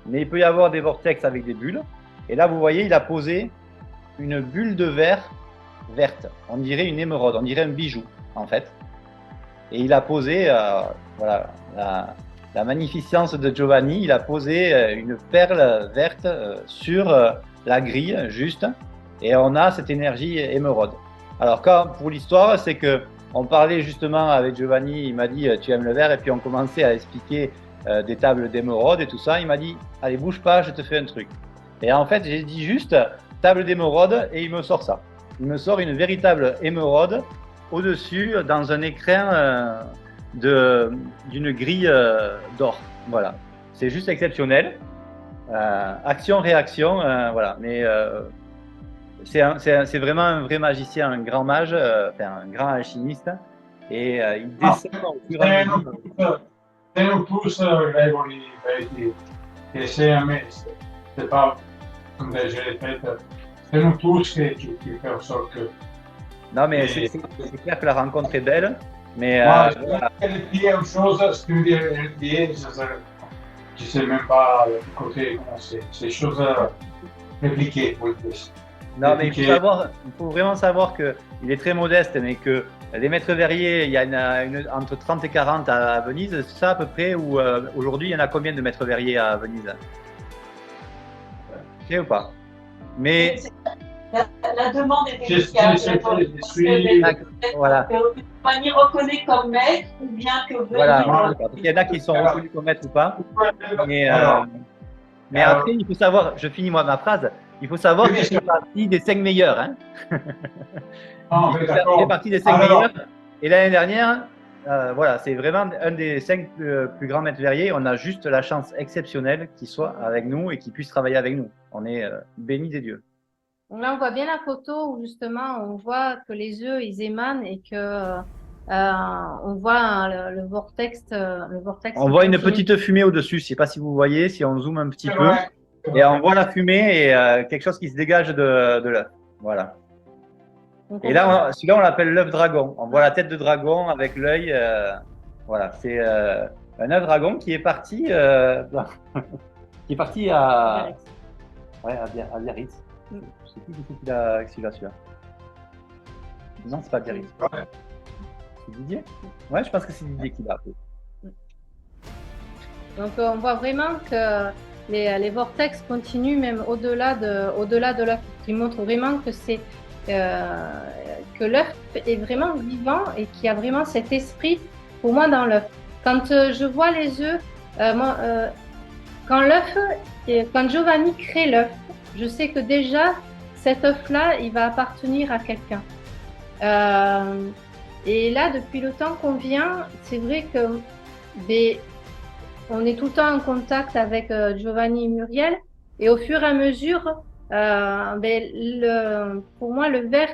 B: Mais il peut y avoir des vortex avec des bulles. Et là, vous voyez, il a posé une bulle de verre verte. On dirait une émeraude, on dirait un bijou, en fait. Et il a posé, voilà, la magnificence de Giovanni, il a posé une perle verte sur la grille, juste. Et on a cette énergie émeraude. Alors, pour l'histoire, c'est que on parlait justement avec Giovanni, il m'a dit tu aimes le verre, et puis on commençait à expliquer des tables d'émeraude et tout ça. Il m'a dit allez, bouge pas, je te fais un truc. Et en fait, j'ai dit juste table d'émeraude et il me sort ça. Il me sort une véritable émeraude au-dessus dans un écrin d'une grille d'or. Voilà, c'est juste exceptionnel. Action-réaction, voilà. Mais c'est vraiment un vrai magicien, un grand mage, enfin, un grand alchimiste. Et il descend au fur et à mesure.
E: C'est nous tous, Grégory, et c'est pas comme je l'ai fait, c'est nous tous qui fait en sorte que.
B: Non, mais c'est clair que la rencontre est belle. Mais
E: Moi,
B: voilà.
E: je vais dire une chose, ce que tu dis, je sais même pas du côté comment c'est choses répliquées. Oui,
B: Non, mais il faut vraiment savoir qu'il est très modeste, mais que les maîtres verriers, il y en a entre 30 et 40 à Venise, c'est ça à peu près, ou aujourd'hui, il y en a combien de maîtres verriers à Venise? Tu sais ou pas? Mais
D: La demande est délicate.
B: Voilà.
D: Giovanni reconnaît comme maître ou bien que
B: voilà. Il y en a qui sont reconnus comme maîtres ou pas. Mais après, il faut savoir, je finis moi ma phrase, il faut savoir que je fais partie des 5 meilleurs. Hein. Il fait partie des 5 meilleurs. Et l'année dernière, voilà, c'est vraiment un des 5 plus grands maîtres verriers. On a juste la chance exceptionnelle qu'il soit avec nous et qu'il puisse travailler avec nous. On est bénis des dieux.
C: Donc là, on voit bien la photo où justement on voit que les œufs ils émanent et que on voit le vortex.
B: On voit une petite fumée au-dessus. Je ne sais pas si vous voyez, si on zoome un petit peu. Et on voit la fumée et quelque chose qui se dégage de l'œuf. Voilà. Et là, celui-là, on l'appelle l'œuf dragon. On voit la tête de dragon avec l'œil. Voilà, c'est un œuf dragon qui est parti, qui est parti à Biarritz. Je ne sais plus du tout qui l'a celui-là. Non, c'est pas Biarritz. C'est Didier? Ouais, je pense que c'est Didier qui l'a appelé.
C: Donc, on voit vraiment que les vortex continuent même au-delà de l'œuf, qui montre vraiment que que l'œuf est vraiment vivant et qu'il y a vraiment cet esprit pour moi dans l'œuf. Quand je vois les œufs, quand Giovanni crée l'œuf, je sais que déjà cet œuf-là, il va appartenir à quelqu'un. Et là, depuis le temps qu'on vient, c'est vrai que on est tout le temps en contact avec Giovanni et Muriel, et au fur et à mesure, pour moi, le verre,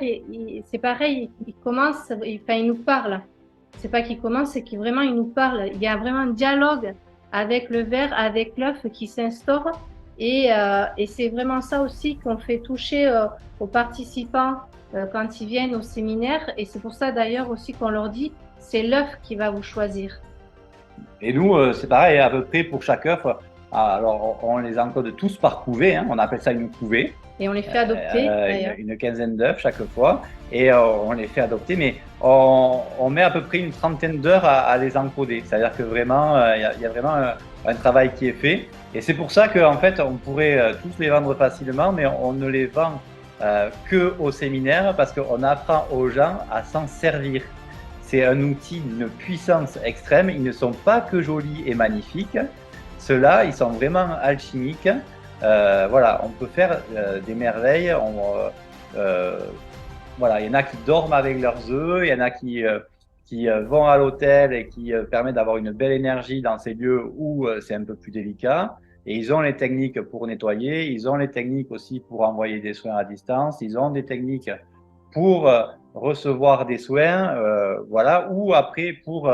C: c'est pareil, il commence, il nous parle. C'est pas qu'il commence, c'est qu'il vraiment il nous parle. Il y a vraiment un dialogue avec le verre, avec l'œuf qui s'instaure, et c'est vraiment ça aussi qu'on fait toucher aux participants quand ils viennent au séminaire, et c'est pour ça d'ailleurs aussi qu'on leur dit, c'est l'œuf qui va vous choisir.
B: Et nous, c'est pareil, à peu près pour chaque œuf. Alors, on les encode tous par couvée, hein, on appelle ça une couvée.
C: Et on les fait adopter.
B: Une quinzaine d'œufs chaque fois, et on les fait adopter, mais on met à peu près une trentaine d'heures à les encoder. C'est-à-dire que vraiment, il y a vraiment un travail qui est fait. Et c'est pour ça qu'en fait, on pourrait tous les vendre facilement, mais on ne les vend que au séminaire parce qu'on apprend aux gens à s'en servir. C'est un outil d'une puissance extrême. Ils ne sont pas que jolis et magnifiques. Ceux-là, ils sont vraiment alchimiques. Voilà, on peut faire des merveilles. Voilà, il y en a qui dorment avec leurs œufs, il y en a qui vont à l'hôtel et qui permettent d'avoir une belle énergie dans ces lieux où c'est un peu plus délicat. Et ils ont les techniques pour nettoyer, ils ont les techniques aussi pour envoyer des soins à distance, ils ont des techniques pour recevoir des soins, voilà, ou après pour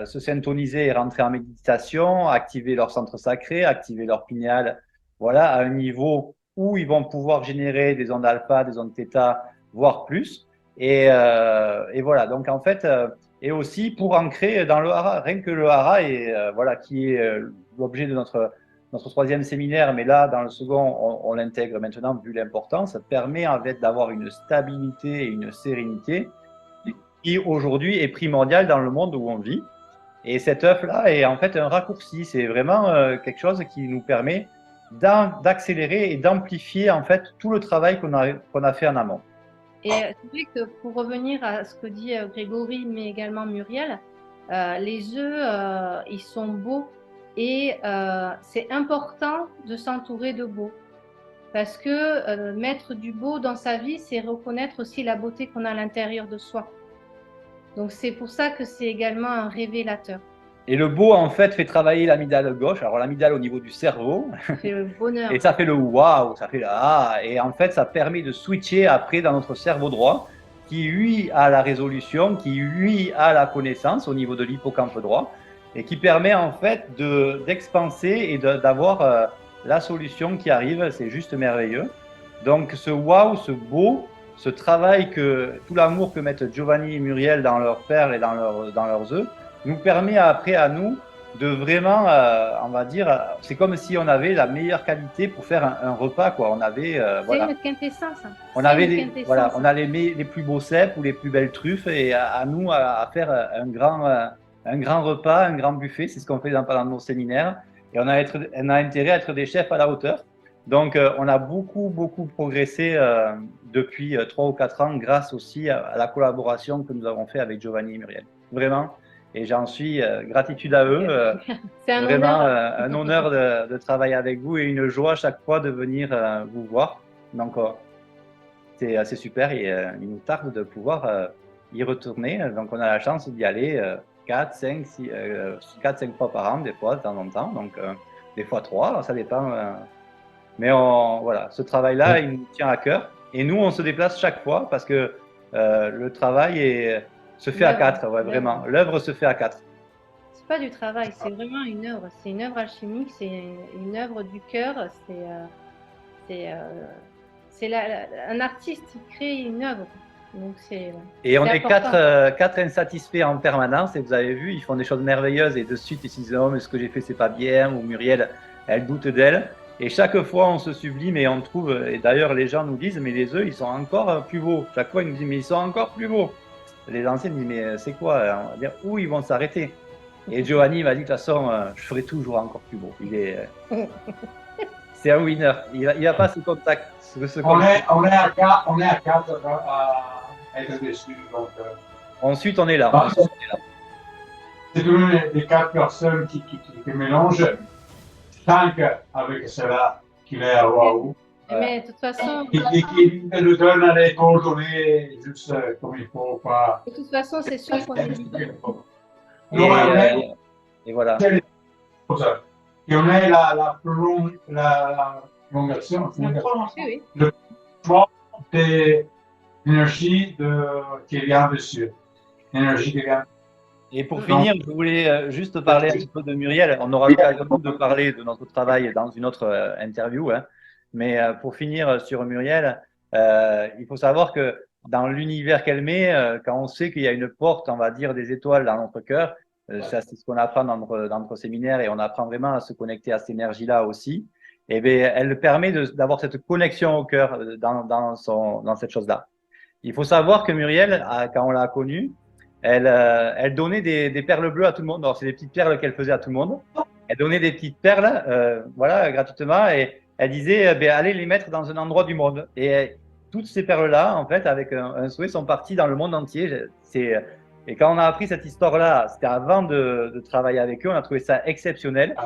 B: se syntoniser et rentrer en méditation, activer leur centre sacré, activer leur pinéal, voilà, à un niveau où ils vont pouvoir générer des ondes alpha, des ondes theta, voire plus. Et voilà, donc en fait, et aussi pour ancrer dans le hara, rien que le hara, voilà, qui est l'objet de notre troisième séminaire, mais là, dans le second, on l'intègre maintenant, vu l'importance, ça permet en fait d'avoir une stabilité et une sérénité qui aujourd'hui est primordiale dans le monde où on vit. Et cet œuf-là est en fait un raccourci, c'est vraiment quelque chose qui nous permet d'accélérer et d'amplifier en fait tout le travail qu'on a fait en amont.
C: Et c'est vrai que pour revenir à ce que dit Grégory, mais également Muriel, les œufs, ils sont beaux. Et c'est important de s'entourer de beau, parce que mettre du beau dans sa vie, c'est reconnaître aussi la beauté qu'on a à l'intérieur de soi. Donc c'est pour ça que c'est également un révélateur.
B: Et le beau, en fait, fait travailler l'amygdale gauche. Alors, l'amygdale au niveau du cerveau.
C: C'est le bonheur.
B: Et ça fait le waouh, ça fait le ah. Et en fait, ça permet de switcher après dans notre cerveau droit, qui lui a la résolution, qui lui a la connaissance au niveau de l'hippocampe droit, et qui permet en fait d'expanser et d'avoir la solution qui arrive. C'est juste merveilleux. Donc, ce waouh, ce beau, ce travail tout l'amour que mettent Giovanni et Muriel dans leur perles et dans leurs œufs, nous permet après à nous de vraiment, on va dire, c'est comme si on avait la meilleure qualité pour faire un repas, quoi. On avait,
C: c'est une quintessence.
B: On avait voilà, on a les plus beaux cèpes ou les plus belles truffes, et à nous à faire un grand repas, un grand buffet. C'est ce qu'on fait pendant nos séminaires, et on a intérêt à être des chefs à la hauteur. Donc, on a beaucoup progressé depuis 3 ou 4 ans, grâce aussi à la collaboration que nous avons fait avec Giovanni et Muriel. Vraiment. Et j'en suis gratitude à eux.
C: C'est
B: vraiment un honneur de travailler avec vous, et une joie chaque fois de venir vous voir. Donc, c'est assez super, et il nous tarde de pouvoir y retourner. Donc, on a la chance d'y aller 4, 5 fois par an, des fois, de temps en temps. Donc, des fois 3, ça dépend. Mais voilà, ce travail-là, il nous tient à cœur. Et nous, on se déplace chaque fois parce que le travail se fait à 4, ouais, vraiment. L'œuvre se fait à 4.
C: C'est pas du travail, c'est vraiment une œuvre. C'est une œuvre alchimique, c'est une œuvre du cœur. Un artiste qui crée une œuvre. Donc
B: et on est 4 insatisfaits en permanence. Et vous avez vu, ils font des choses merveilleuses. Et de suite, ils se disent oh, mais ce que j'ai fait, c'est pas bien. Ou Muriel, elle doute d'elle. Et chaque fois, on se sublime et on trouve. Et d'ailleurs, les gens nous disent mais les œufs, ils sont encore plus beaux. Chaque fois, ils nous disent mais ils sont encore plus beaux. Les anciens disent mais c'est quoi? On va dire où ils vont s'arrêter. Et Giovanni m'a dit de toute façon, je ferai toujours encore plus beau. C'est un winner. Il n'a pas ce contact.
E: On est à 4 à être déçus.
B: Ensuite, on est là.
E: C'est une des 4 personnes qui mélangent 5 avec cela qu'il est à waouh.
C: Mais de toute façon.
E: Qui nous donne les coordonnées juste comme il faut. Pas...
C: De toute façon, c'est sûr qu'on est libre.
B: Et voilà.
E: Et on a la prolongation.
C: Oui.
E: Le prolongement de l'énergie qui vient dessus. L'énergie qui vient.
B: Et pour finir, je voulais juste parler un petit peu de Muriel. On aura l'occasion de parler de notre travail dans une autre interview. Hein. Mais pour finir sur Muriel, il faut savoir que dans l'univers qu'elle met, quand on sait qu'il y a une porte, on va dire, des étoiles dans notre cœur, c'est ce qu'on apprend dans notre séminaire, et on apprend vraiment à se connecter à cette énergie-là aussi. Et bien, elle permet d'avoir cette connexion au cœur dans cette chose-là. Il faut savoir que Muriel, quand on l'a connue, elle donnait des perles bleues à tout le monde. Alors, c'est des petites perles qu'elle faisait à tout le monde. Elle donnait des petites perles, voilà, gratuitement, et elle disait, allez les mettre dans un endroit du monde. Et toutes ces perles-là, en fait, avec un souhait, sont parties dans le monde entier. Et quand on a appris cette histoire-là, c'était avant de travailler avec eux, on a trouvé ça exceptionnel.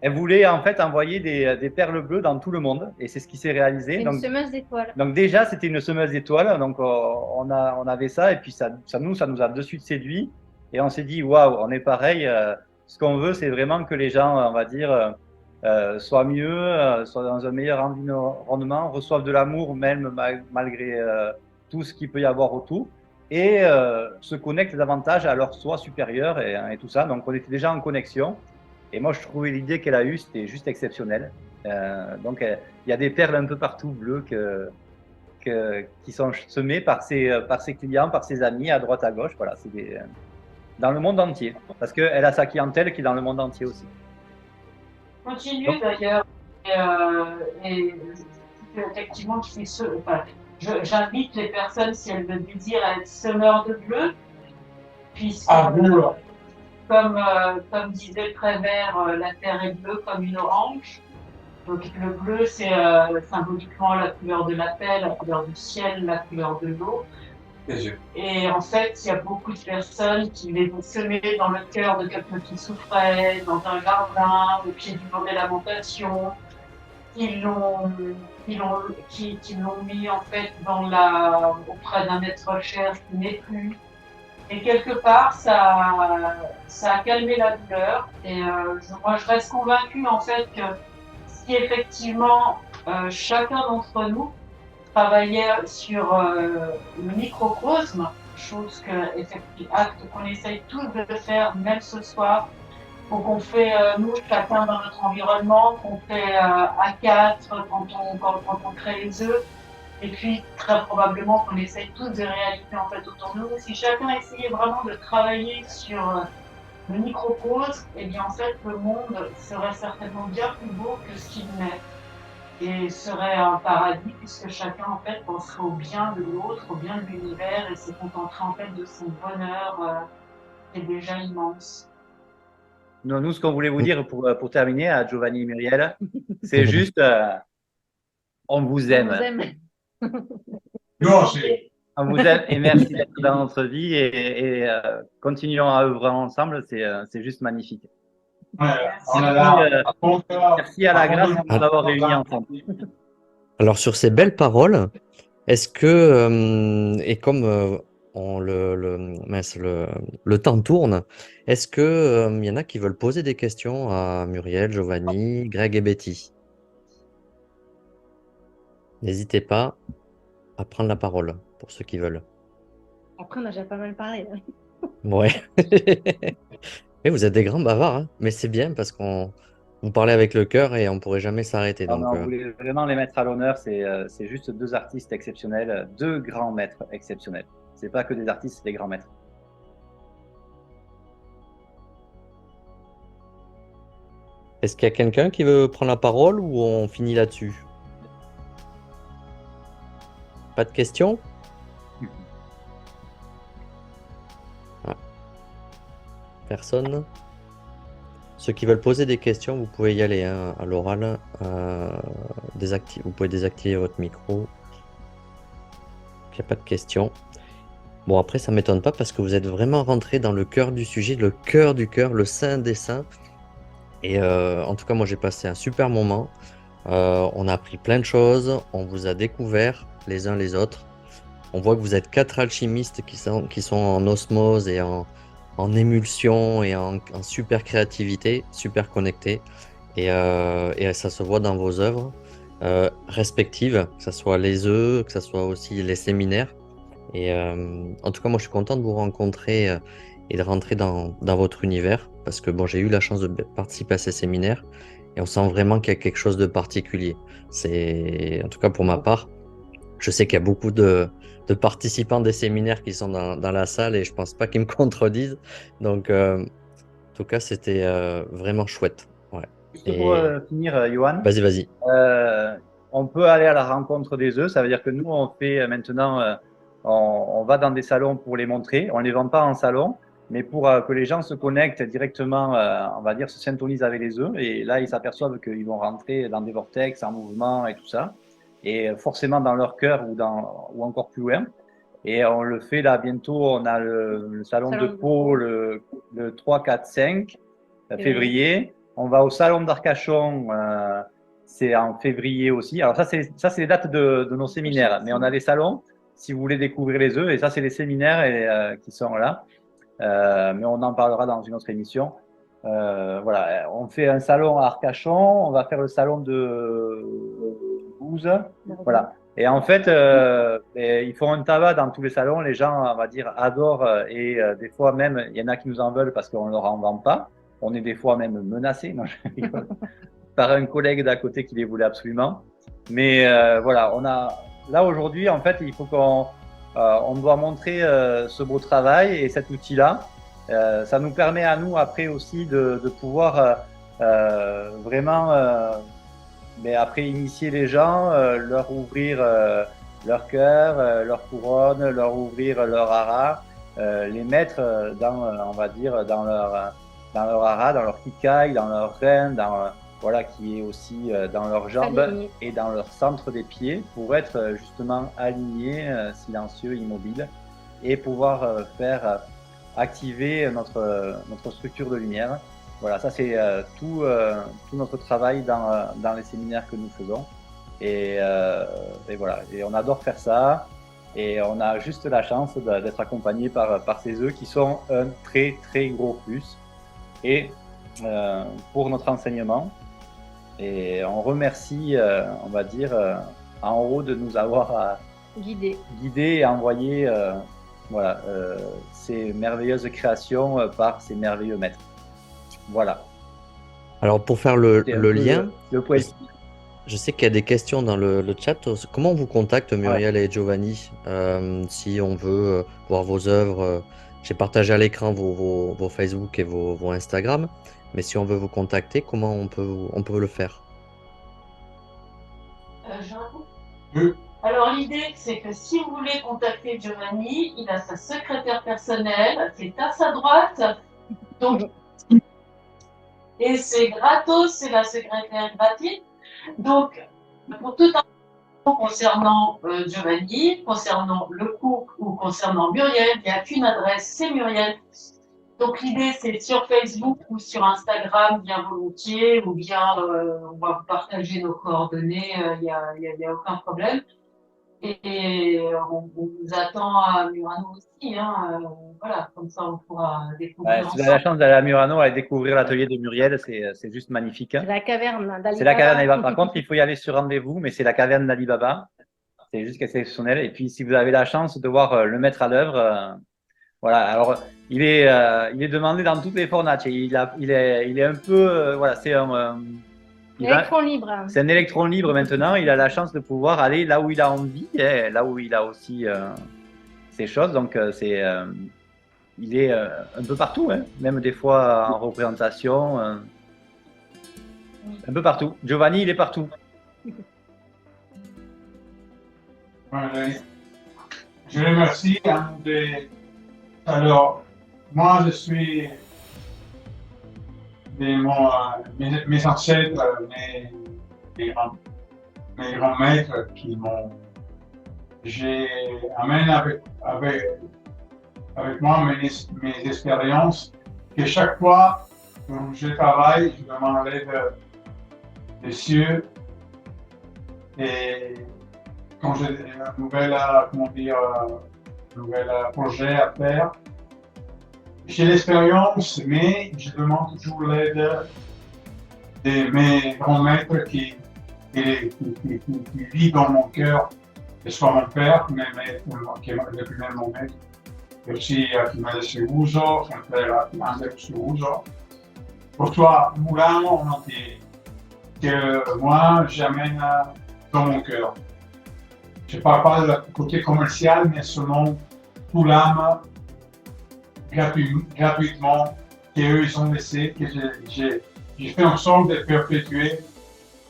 B: Elle voulait en fait envoyer des perles bleues dans tout le monde, et c'est ce qui s'est réalisé.
C: Une semeuse d'étoiles.
B: Donc déjà, c'était une semeuse d'étoiles. Donc on avait ça, et puis ça nous a de suite séduit, et on s'est dit waouh, on est pareil. Ce qu'on veut, c'est vraiment que les gens, on va dire, soient mieux, soient dans un meilleur environnement, reçoivent de l'amour même malgré tout ce qu'il peut y avoir autour, et se connectent davantage à leur soi supérieur et tout ça. Donc on était déjà en connexion. Et moi, je trouvais l'idée qu'elle a eue, c'était juste exceptionnel. Donc, il y a des perles un peu partout bleues qui sont semées par ses clients, par ses amis, à droite, à gauche. Voilà, c'est dans le monde entier. Parce qu'elle a sa clientèle qui est dans le monde entier aussi.
D: Continue d'ailleurs. Et effectivement, j'invite les personnes, si elles le désirent, à être semeurs de bleu. Puisque, comme disait Prévert, la terre est bleue comme une orange. Donc le bleu, c'est symboliquement la couleur de la paix, la couleur du ciel, la couleur de l'eau. Et en fait, il y a beaucoup de personnes qui les ont semés dans le cœur de quelqu'un qui souffrait, dans un jardin, au pied du mont des lamentations, qui l'ont mis en fait auprès d'un être cher qui n'est plus. Et quelque part, ça a calmé la douleur. Et moi, je reste convaincue en fait que si effectivement chacun d'entre nous travaillait sur le microcosme, chose acte qu'on essaye tous de faire, même ce soir, donc on fait nous chacun dans notre environnement, qu'on fait à quatre quand on crée les œufs. Et puis, très probablement qu'on essaye tous de réaliser en fait autour de nous. Si chacun essayait vraiment de travailler sur le microcosme, eh bien en fait le monde serait certainement bien plus beau que ce qu'il n'est. Et serait un paradis puisque chacun en fait penserait au bien de l'autre, au bien de l'univers et se contenterait en fait de son bonheur qui est déjà immense.
B: Non, nous, ce qu'on voulait vous dire pour terminer à Giovanni et Muriel, c'est juste on vous aime.
C: On vous aime.
E: Nous aussi.
B: On vous aime et merci d'être dans notre vie et continuons à œuvrer ensemble, c'est juste magnifique.
E: Ouais, on est là.
B: Merci à la grâce de nous avoir réunis ensemble.
A: Alors sur ces belles paroles, est-ce que, et comme le temps tourne, est-ce que y en a qui veulent poser des questions à Muriel, Giovanni, Greg et Betty? N'hésitez pas à prendre la parole pour ceux qui veulent.
C: Après, on a déjà pas mal parlé.
A: Ouais. Et vous êtes des grands bavards, hein, mais c'est bien parce qu'on parlait avec le cœur et on pourrait jamais s'arrêter.
B: Non,
A: Donc,
B: on voulait vraiment les mettre à l'honneur, c'est juste deux artistes exceptionnels, deux grands maîtres exceptionnels. C'est pas que des artistes, c'est des grands maîtres.
A: est-ce qu'il y a quelqu'un qui veut prendre la parole ou on finit là-dessus? Pas de questions? Ah. Personne? Ceux qui veulent poser des questions, vous pouvez y aller hein, à l'oral. Vous pouvez désactiver votre micro. Il n'y a pas de questions. Bon, après, ça ne m'étonne pas parce que vous êtes vraiment rentré dans le cœur du sujet, le cœur du cœur, le sein des saints. Et en tout cas, moi, j'ai passé un super moment. On a appris plein de choses. On vous a découvert les uns les autres. On voit que vous êtes 4 alchimistes qui sont en osmose et en émulsion et en super créativité, super connectés. Et ça se voit dans vos œuvres respectives, que ce soit les œufs, que ce soit aussi les séminaires. Et en tout cas, moi, je suis content de vous rencontrer et de rentrer dans votre univers parce que bon, j'ai eu la chance de participer à ces séminaires et on sent vraiment qu'il y a quelque chose de particulier. En tout cas, pour ma part, je sais qu'il y a beaucoup de participants des séminaires qui sont dans la salle et je pense pas qu'ils me contredisent. Donc, en tout cas, c'était vraiment chouette. Ouais.
B: Juste pour finir, Johan.
A: Vas-y.
B: On peut aller à la rencontre des œufs. Ça veut dire que nous, on fait maintenant, on va dans des salons pour les montrer. On ne les vend pas en salon, mais pour que les gens se connectent directement, on va dire, se syntonisent avec les œufs. Et là, ils s'aperçoivent qu'ils vont rentrer dans des vortex en mouvement et tout ça. Et forcément dans leur cœur ou encore plus loin. Et on le fait là bientôt. On a le salon de Pau le 3, 4, 5 février. On va au salon d'Arcachon, c'est en février aussi. Alors ça c'est les dates de nos séminaires. Mais on a des salons si vous voulez découvrir les œufs. Et ça c'est les séminaires qui sont là. Mais on en parlera dans une autre émission. Voilà, on fait un salon à Arcachon. On va faire le salon de Bouze. Voilà. Et en fait, ils font un tabac dans tous les salons. Les gens, on va dire, adorent. Et des fois même, il y en a qui nous en veulent parce qu'on leur en vend pas. On est des fois même menacés, non, je rigole, par un collègue d'à côté qui les voulait absolument. Mais voilà, là aujourd'hui, en fait, il faut on doit montrer ce beau travail et cet outil-là. Ça nous permet à nous après aussi de pouvoir vraiment mais après initier les gens, leur ouvrir leur cœur, leur couronne, leur ouvrir leur hara, les mettre on va dire dans leur hara, dans leur kikai, dans leur reine, voilà, qui est aussi dans leurs jambes et dans leur centre des pieds pour être justement alignés, silencieux, immobiles et pouvoir faire activer notre structure de lumière. Voilà, ça c'est tout notre travail dans les séminaires que nous faisons. Et voilà, et on adore faire ça. Et on a juste la chance d'être accompagné par ces œufs qui sont un très très gros plus. Et pour notre enseignement, et on remercie, on va dire, en haut de nous avoir
C: Guidé.
B: guidés et envoyé voilà, ces merveilleuses créations par ces merveilleux maîtres. Voilà.
A: Alors pour faire le
B: C'était un peu
A: lien,
B: le point.
A: je sais qu'il y a des questions dans le chat. Comment on vous contacte, Muriel et Giovanni, si on veut voir vos œuvres? J'ai partagé à l'écran vos Facebook et vos Instagram, mais si on veut vous contacter, comment on peut le faire?
D: Je réponds.
E: Oui.
D: Alors l'idée, c'est que si vous voulez contacter Giovanni, il a sa secrétaire personnelle qui est à sa droite. Donc, et c'est gratos, c'est la secrétaire gratuite. Donc, pour toute information concernant Giovanni, concernant le couple ou concernant Muriel, il n'y a qu'une adresse, c'est Muriel. Donc l'idée, c'est sur Facebook ou sur Instagram, bien volontiers, ou bien on va vous partager nos coordonnées, il y a aucun problème. Et on vous attend à Murano aussi, hein, voilà, comme ça on pourra découvrir
B: Si vous avez la
D: ensemble.
B: chance d'aller à Murano, aller découvrir l'atelier de Muriel, c'est juste magnifique.
C: C'est la caverne d'Ali
B: C'est la caverne
C: Baba.
B: d'Alibaba. Par contre, il faut y aller sur rendez-vous, mais c'est la caverne d'Alibaba. C'est juste exceptionnel. Et puis, si vous avez la chance de voir le maître à l'œuvre, voilà. Alors, il est demandé dans toutes les fornaces. Il est un peu, voilà,
C: Électron libre.
B: c'est un électron libre maintenant. Il a la chance de pouvoir aller là où il a envie, et là où il a aussi ses choses. Donc, il est un peu partout, hein, même des fois en représentation, un peu partout. Giovanni, il est partout.
E: Voilà. Je remercie. Alors, moi, je suis mes ancêtres, mes grands maîtres qui m'ont. J'ai amène avec moi mes expériences, que chaque fois que je travaille, je m'enlève des cieux et quand j'ai un nouvel projet à faire, j'ai l'expérience, mais je demande toujours l'aide de mes grands maîtres qui vivent dans mon cœur, que ce soit mon père, qui est depuis même mon maître, e aussi Archimede Uso, son frère Anders Uso, pour toi, Moulin en entier, que moi j'amène dans mon cœur. Je ne parle pas du côté commercial, mais seulement tout l'âme gratuitement qu'eux ils ont laissé, que j'ai fait en sorte de perpétuer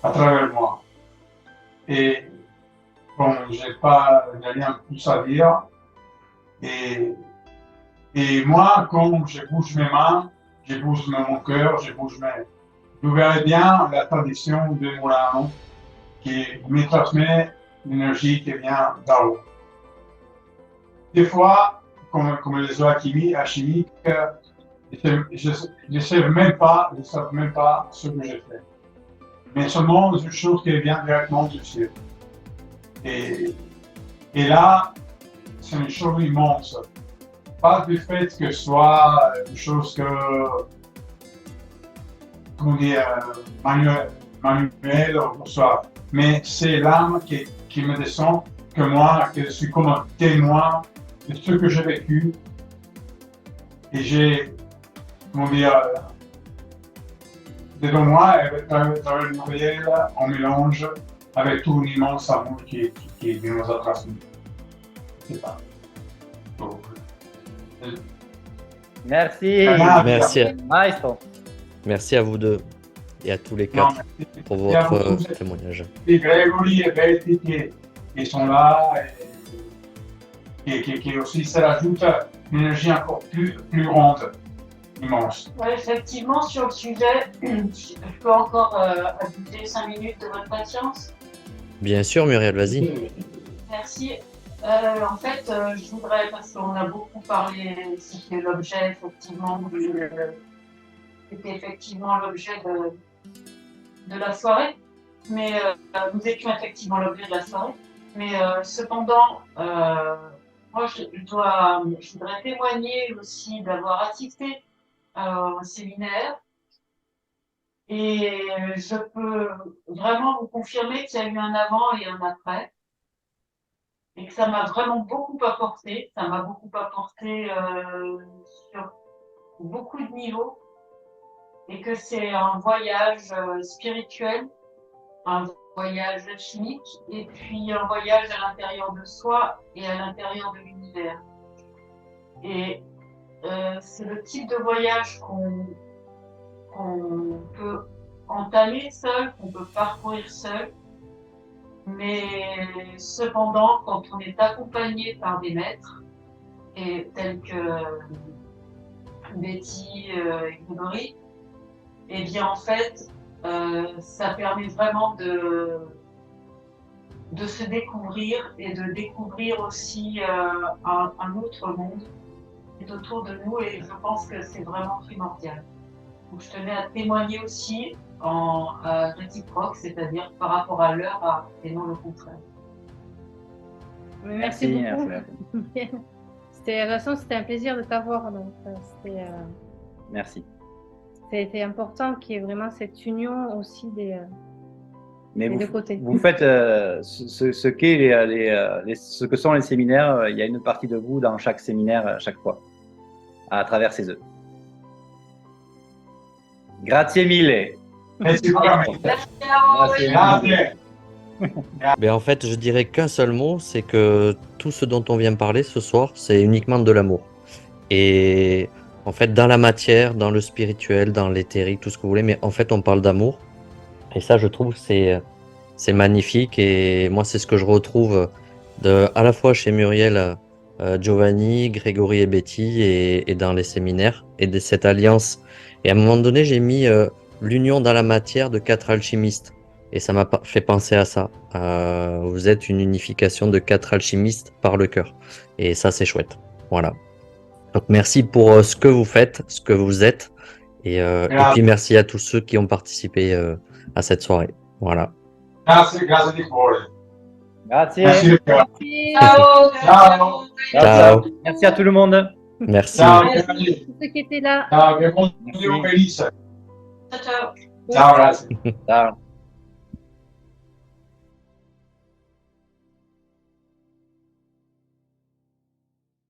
E: à travers moi. Et bon, j'ai pas rien plus à dire. Et moi, quand je bouge mes mains, je bouge mon cœur, vous verrez bien la tradition de Murano qui me transmet l'énergie qui vient d'en haut. Des fois, comme les eaux alchimiques, je ne sais même pas ce que je fais. Mais seulement une chose qui vient directement du ciel. Et là, c'est une chose immense. Pas du fait que ce soit une chose manuelle ou soit, mais c'est l'âme qui me descend, que moi, que je suis comme un témoin de ce que j'ai vécu. Et j'ai, devant moi, avec le Muriel, on mélange avec tout l'immense amour qui nous a transmis. C'est ça.
B: Merci. Maestro.
A: Merci à vous deux et à tous les quatre pour votre témoignage.
E: Et Grégory et Betty qui sont là et qui aussi, ça rajoute une énergie encore plus grande, immense.
D: Oui, effectivement, sur le sujet, je peux encore ajouter 5 minutes de votre patience.
A: Bien sûr, Muriel, vas-y.
D: Merci. En fait, je voudrais, parce qu'on a beaucoup parlé ici de l'objet, effectivement, c'était effectivement l'objet de la soirée, mais nous étions effectivement l'objet de la soirée. Mais cependant, moi, je voudrais témoigner aussi d'avoir assisté au séminaire. Et je peux vraiment vous confirmer qu'il y a eu un avant et un après. Et que ça m'a vraiment beaucoup apporté. Ça m'a beaucoup apporté sur beaucoup de niveaux. Et que c'est un voyage spirituel, un voyage chimique, et puis un voyage à l'intérieur de soi et à l'intérieur de l'univers. Et c'est le type de voyage qu'on peut entamer seul, qu'on peut parcourir seul, mais cependant, quand on est accompagné par des maîtres, et tels que Betty et Grégory, et bien en fait, ça permet vraiment de se découvrir et de découvrir aussi un autre monde qui est autour de nous, et je pense que c'est vraiment primordial. Donc je tenais à témoigner aussi en réciproque, c'est-à-dire par rapport à leur art et non le contraire.
C: Merci beaucoup. De toute façon, c'était un plaisir de t'avoir.
B: Merci.
C: C'était important qu'il y ait vraiment cette union aussi des deux côtés.
B: Vous faites ce que sont les séminaires. Il y a une partie de vous dans chaque séminaire à chaque fois, à travers ces œufs. Grazie mille.
A: Ben en fait, je dirais qu'un seul mot, c'est que tout ce dont on vient parler ce soir, c'est uniquement de l'amour. Et en fait, dans la matière, dans le spirituel, dans l'éthérique, tout ce que vous voulez, mais en fait, on parle d'amour. Et ça, je trouve, c'est magnifique. Et moi, c'est ce que je retrouve à la fois chez Muriel, Giovanni, Grégory et Betty, et dans les séminaires, et de cette alliance. Et à un moment donné, j'ai mis l'union dans la matière de 4 alchimistes. Et ça m'a fait penser à ça. Vous êtes une unification de 4 alchimistes par le cœur. Et ça, c'est chouette. Voilà. Donc, merci pour ce que vous faites, ce que vous êtes. Et puis, merci à tous ceux qui ont participé à cette soirée. Voilà.
E: Grazie di cuore.
B: Grazie.
E: Merci.
D: Ciao.
E: Ciao.
A: Ciao.
B: Merci à tout le monde.
A: Merci.
E: Ciao.
C: Tous ceux qui étaient là.
E: Ciao, che buon Dio felice.
D: Ciao.
E: Ciao, grazie.
B: Ciao.